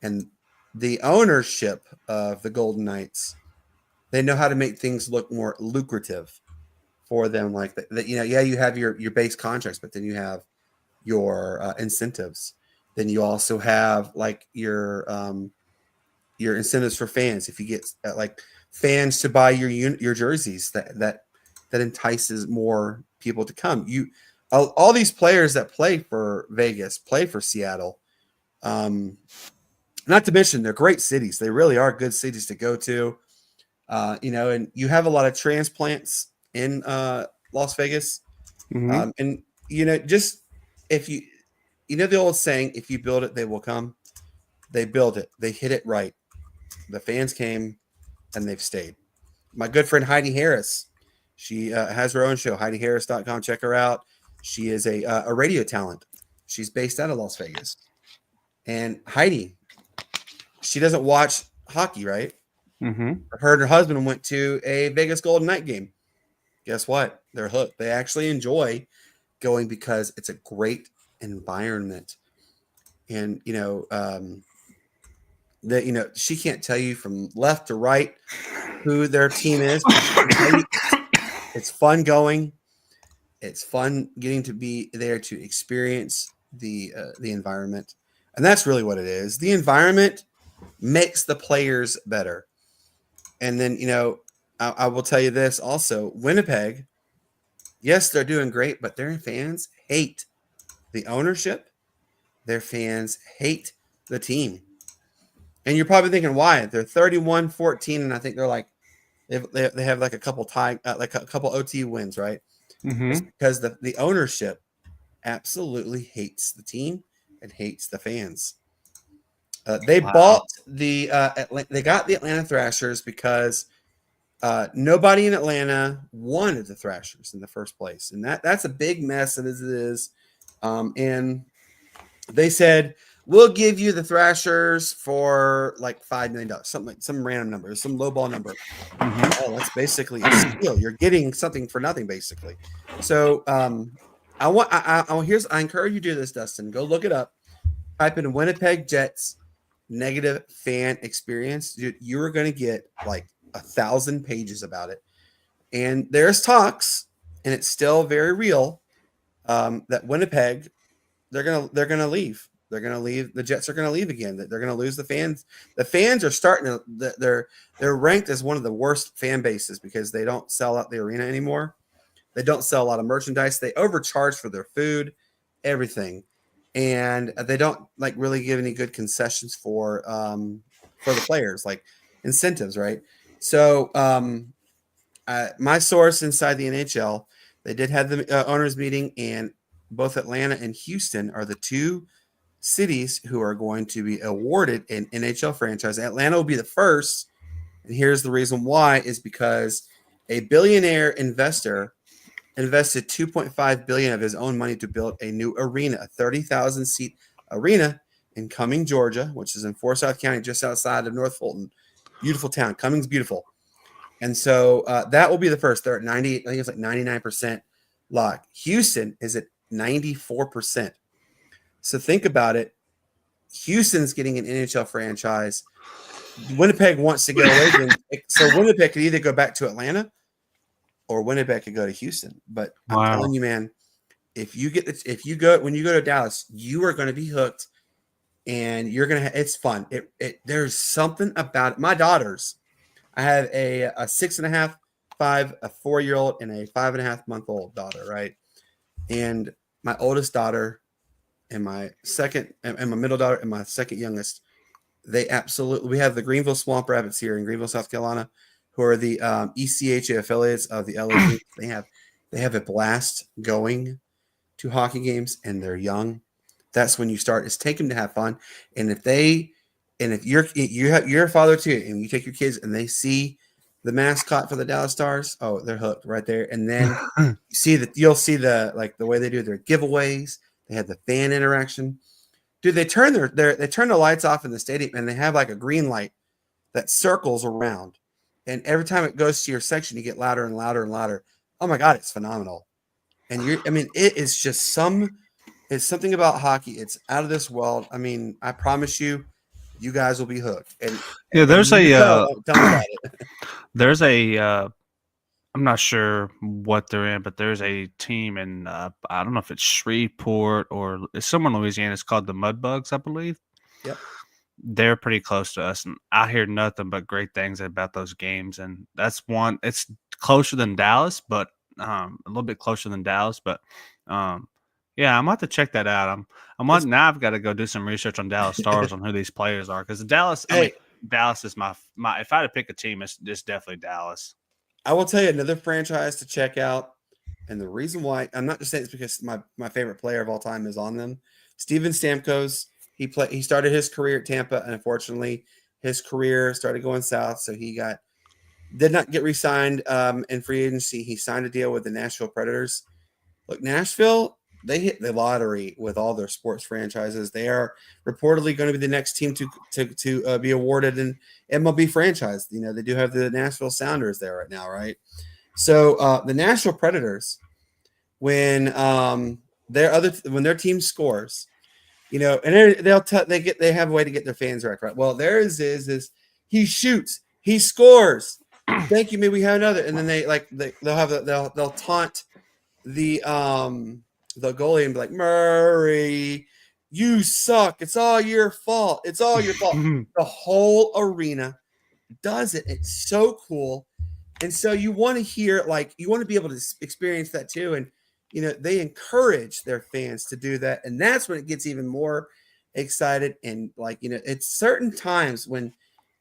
And the ownership of the Golden Knights, they know how to make things look more lucrative for them. Like that, you have your base contracts, but then you have your incentives. Then you also have like your incentives for fans. If you get like fans to buy your jerseys, that entices more people to come. All these players that play for Vegas play for Seattle. Not to mention they're great cities. They really are good cities to go to. And you have a lot of transplants in Las Vegas. Mm-hmm. And just if the old saying, if you build it, they will come. They build it. They hit it right. The fans came and they've stayed. My good friend Heidi Harris, she has her own show, HeidiHarris.com. Check her out. She is a radio talent. She's based out of Las Vegas. And Heidi, she doesn't watch hockey, right? Mm-hmm. Her and her husband went to a Vegas Golden Knight game. Guess what? They're hooked. They actually enjoy going because it's a great environment. And, she can't tell you from left to right who their team is. It's fun going. It's fun getting to be there to experience the environment. And that's really what it is. The environment makes the players better. And then, I will tell you this also. Winnipeg, yes, they're doing great, but their fans hate the ownership. Their fans hate the team. And you're probably thinking, why? They're 31-14, and I think they're like they have like a couple OT wins, right? Mm-hmm. It's because the ownership absolutely hates the team and hates the fans. They bought they got the Atlanta Thrashers because nobody in Atlanta wanted the Thrashers in the first place, and that's a big mess as it is. And they said, we'll give you the Thrashers for like $5 million, some random number, some lowball number. Mm-hmm. Oh, that's basically a steal. You're getting something for nothing, basically. So I encourage you to do this, Dustin. Go look it up. Type in Winnipeg Jets negative fan experience. You are going to get like 1,000 pages about it. And there's talks, and it's still very real, that Winnipeg, they're gonna leave. They're gonna leave. The Jets are gonna leave again. They're gonna lose the fans. The fans are starting to. They're ranked as one of the worst fan bases because they don't sell out the arena anymore. They don't sell a lot of merchandise. They overcharge for their food, everything, and they don't like really give any good concessions for the players, like incentives, right? So my source inside the NHL, they did have the owners meeting, and both Atlanta and Houston are the two cities who are going to be awarded an NHL franchise. Atlanta will be the first, and here's the reason why: is because a billionaire investor invested $2.5 billion of his own money to build a new arena, a 30,000 seat arena in Cumming, Georgia, which is in Forsyth County, just outside of North Fulton. Beautiful town. Cumming's beautiful. And so that will be the first. They're at 90, I think it's like 99% lock. Houston is at 94%. So think about it. Houston's getting an NHL franchise. Winnipeg wants to get away. So Winnipeg could either go back to Atlanta or Winnipeg could go to Houston. But I'm telling you, man, when you go to Dallas, you are going to be hooked, and you're going to. It's fun. There's something about it. My daughters. I have a 6.5, 5, a 4-year-old, and a 5.5-month-old daughter, right? And my oldest daughter and my middle daughter and my second youngest, we have the Greenville Swamp Rabbits here in Greenville, South Carolina, who are the ECHA affiliates of the LA Kings. They have a blast going to hockey games, and they're young. That's when you start. Is take them to have fun, and if you're a father too, and you take your kids and they see the mascot for the Dallas Stars, oh, they're hooked right there. And then you'll see the way they do their giveaways. They have the fan interaction. Dude, they turn the lights off in the stadium, and they have like a green light that circles around. And every time it goes to your section, you get louder and louder and louder. Oh my God, it's phenomenal. And it is just it's something about hockey. It's out of this world. I mean, I promise you, you guys will be hooked. And there's tell me about it. There's I'm not sure what they're in, but there's a team in I don't know if it's Shreveport or it's somewhere in Louisiana. It's called the Mudbugs, I believe. Yep. They're pretty close to us, and I hear nothing but great things about those games. And that's one. It's closer than Dallas, but a little bit closer than Dallas. But yeah, I'm about to check that out. Now I've got to go do some research on Dallas Stars on who these players are, because Dallas. Dallas is my. If I had to pick a team, it's definitely Dallas. I will tell you another franchise to check out, and the reason why I'm not just saying it's because my favorite player of all time is on them. Steven Stamkos. He started his career at Tampa, and unfortunately, his career started going south. So he did not get re-signed in free agency. He signed a deal with the Nashville Predators. Look, Nashville, they hit the lottery with all their sports franchises. They are reportedly going to be the next team to be awarded an MLB franchise. You know, they do have the Nashville Sounders there right now, right? So the Nashville Predators, when their team scores, you know, and they have a way to get their fans right. Well, theirs is he shoots, he scores. Thank you. Maybe we have another, and then they'll taunt the goalie and be like, Murray, you suck. It's all your fault. It's all your fault. The whole arena does it. It's so cool. And so you want to hear, you want to be able to experience that too. And, you know, they encourage their fans to do that. And that's when it gets even more excited. And it's certain times when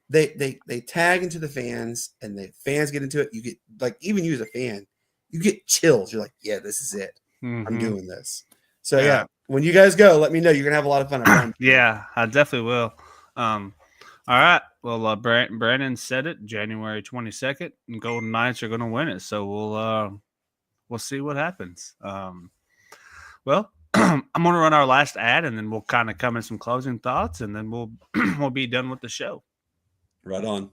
they tag into the fans and the fans get into it. You get even you as a fan, you get chills. You're like, yeah, this is it. Mm-hmm. I'm doing this. So yeah, when you guys go, let me know. You're gonna have a lot of fun. Yeah, I definitely will. All right. Well, Brandon said it. January 22nd, and Golden Knights are going to win it. So we'll see what happens. Well, I'm going to run our last ad, and then we'll kind of come in some closing thoughts, and then we'll be done with the show. Right on.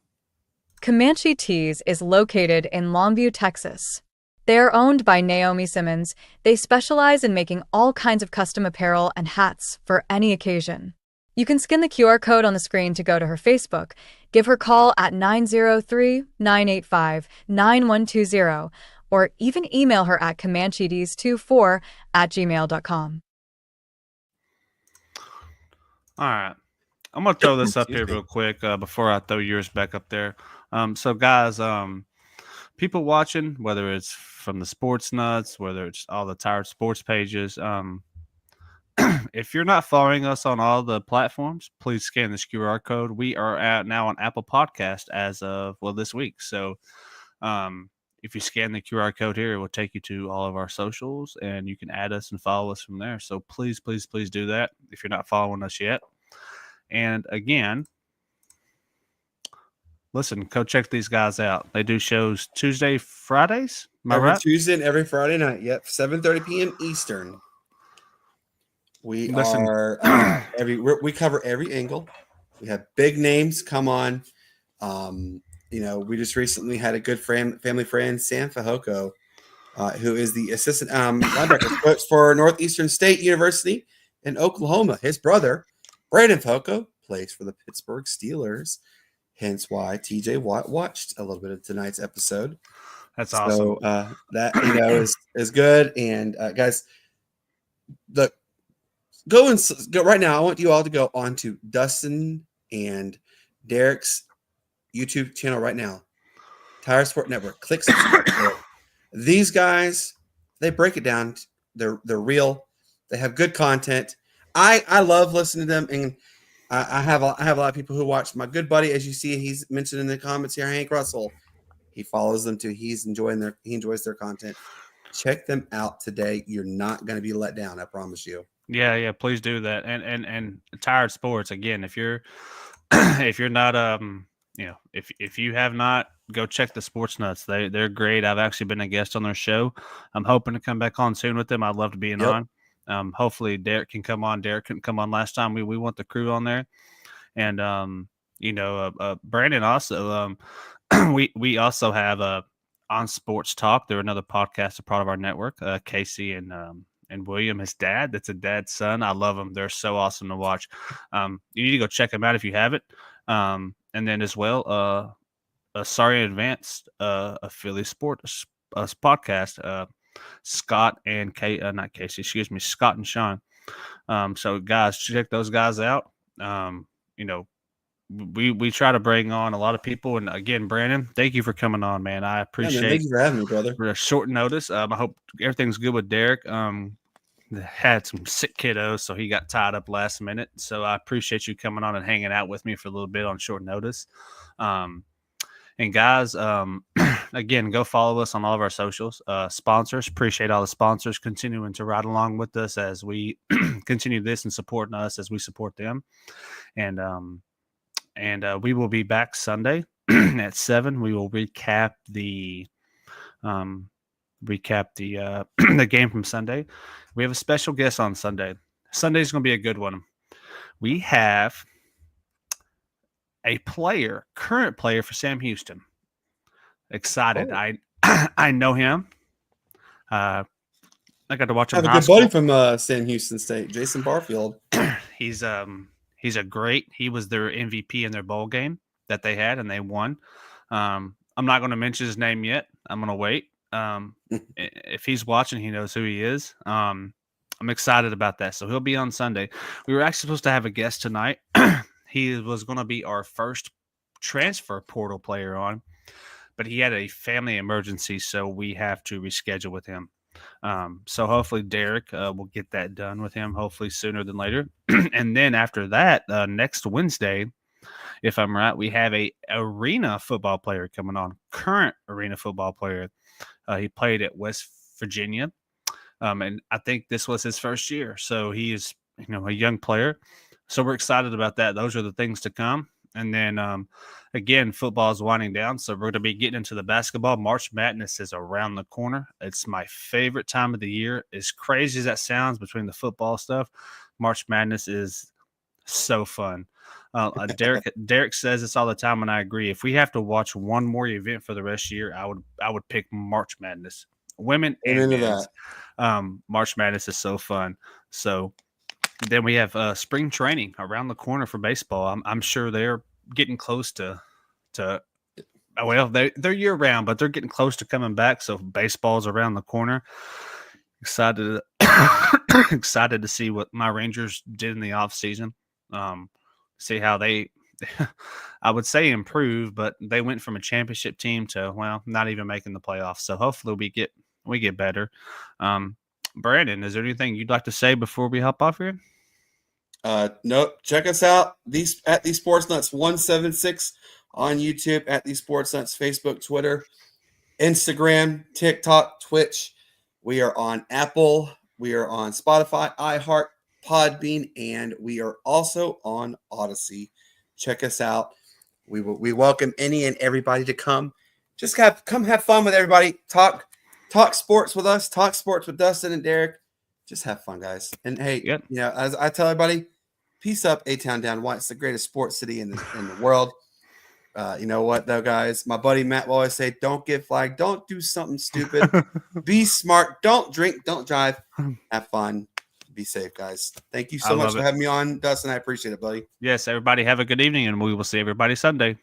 Comanche Teas is located in Longview, Texas. They are owned by Naomi Simmons. They specialize in making all kinds of custom apparel and hats for any occasion. You can scan the QR code on the screen to go to her Facebook. Give her a call at 903-985-9120 or even email her at comanchedes24@gmail.com. All right. I'm going to throw this up here real quick before I throw yours back up there. So, guys, people watching, whether it's from the Sports Nuts, whether it's all the Tired Sports pages, if you're not following us on all the platforms, please scan this QR code. We are now on Apple Podcast as of, this week. So if you scan the QR code here, it will take you to all of our socials, and you can add us and follow us from there. So please, please, please do that if you're not following us yet. And again, listen, go check these guys out. They do shows Tuesday, Fridays. Am I Every right? Tuesday and every Friday night. Yep, 7:30 p.m. Eastern. We we cover every angle. We have big names come on. We just recently had a good family friend, Sam Fajoko, who is the assistant linebacker coach for Northeastern State University in Oklahoma. His brother, Brandon Fajoko, plays for the Pittsburgh Steelers. Hence why TJ Watt watched a little bit of tonight's episode. That's awesome. So that is good. And guys, look, go right now. I want you all to go on to Dustin and Derek's YouTube channel right now. Tire Sport Network. Click subscribe. These guys, they break it down. They're real. They have good content. I love listening to them, and I have a lot of people who watch. My good buddy, as you see, he's mentioned in the comments here, Hank Russell. He follows them too. He enjoys their content. Check them out today. You're not going to be let down. I promise you. Yeah, please do that. And Tired Sports, again, if you're not if you have not, go check the Sports Nuts. They're great. I've actually been a guest on their show. I'm hoping to come back on soon with them. I'd love to be on. Hopefully Derek can come on. Derek couldn't come on last time. We want the crew on there. And Brandon also we also have on Sports Talk. They're another podcast, a part of our network. Casey and William, his dad. That's a dad's son. I love them. They're so awesome to watch. You need to go check them out if you haven't. And then as well, sorry in advance, a Philly sports podcast. Scott and not Casey, excuse me, Scott and Sean. So guys, check those guys out. We try to bring on a lot of people, and again, Brandon, thank you for coming on, man. I appreciate thank you for having me, brother. For a short notice. I hope everything's good with Derek. Had some sick kiddos, so he got tied up last minute. So I appreciate you coming on and hanging out with me for a little bit on short notice. And guys, again, go follow us on all of our socials. Sponsors, appreciate all the sponsors continuing to ride along with us as we continue this and supporting us as we support them. And we will be back Sunday at 7. We will recap the the game from Sunday. We have a special guest on Sunday. Sunday's going to be a good one. We have a current player for Sam Houston. Excited. Oh. I know him. I got to watch him. I have a good buddy from Sam Houston State, Jason Barfield. He's a great. He was their MVP in their bowl game that they had, and they won. I'm not going to mention his name yet. I'm going to wait. If he's watching, he knows who he is. I'm excited about that. So he'll be on Sunday. We were actually supposed to have a guest tonight. He was going to be our first transfer portal player on, but he had a family emergency, so we have to reschedule with him. So hopefully Derek will get that done with him, hopefully sooner than later. And then after that, next Wednesday, if I'm right, we have a arena football player coming on, current arena football player. He played at West Virginia, and I think this was his first year. So he is, a young player. So we're excited about that. Those are the things to come. And then, again, football is winding down, so we're going to be getting into the basketball. March Madness is around the corner. It's my favorite time of the year. As crazy as that sounds between the football stuff, March Madness is so fun. Derek says this all the time, and I agree. If we have to watch one more event for the rest of the year, I would pick March Madness women I'm and into men's. March Madness is so fun. So then we have spring training around the corner for baseball. I'm sure they're getting close to well, they're year round, but they're getting close to coming back. So baseball's around the corner. Excited excited to see what my Rangers did in the off season. See how they I would say improve, but they went from a championship team to, well, not even making the playoffs. So hopefully we get better. Brandon, is there anything you'd like to say before we hop off here? Nope. Check us out at the Sports Nuts 176 on YouTube, at the Sports Nuts, Facebook, Twitter, Instagram, TikTok, Twitch. We are on Apple. We are on Spotify, iHeart, Podbean, and we are also on Odyssey. Check us out. We welcome any and everybody to come. Just come have fun with everybody. Talk sports with us. Talk sports with Dustin and Derek. Just have fun, guys. And hey, Yep. as I tell everybody, peace up, A-Town down. Why it's the greatest sports city in the world. You know what, though, guys? My buddy Matt will always say, don't get flagged. Don't do something stupid. Be smart. Don't drink. Don't drive. Have fun. Be safe, guys. Thank you so much for having me on, Dustin. I appreciate it, buddy. Yes, everybody have a good evening, and we will see everybody Sunday.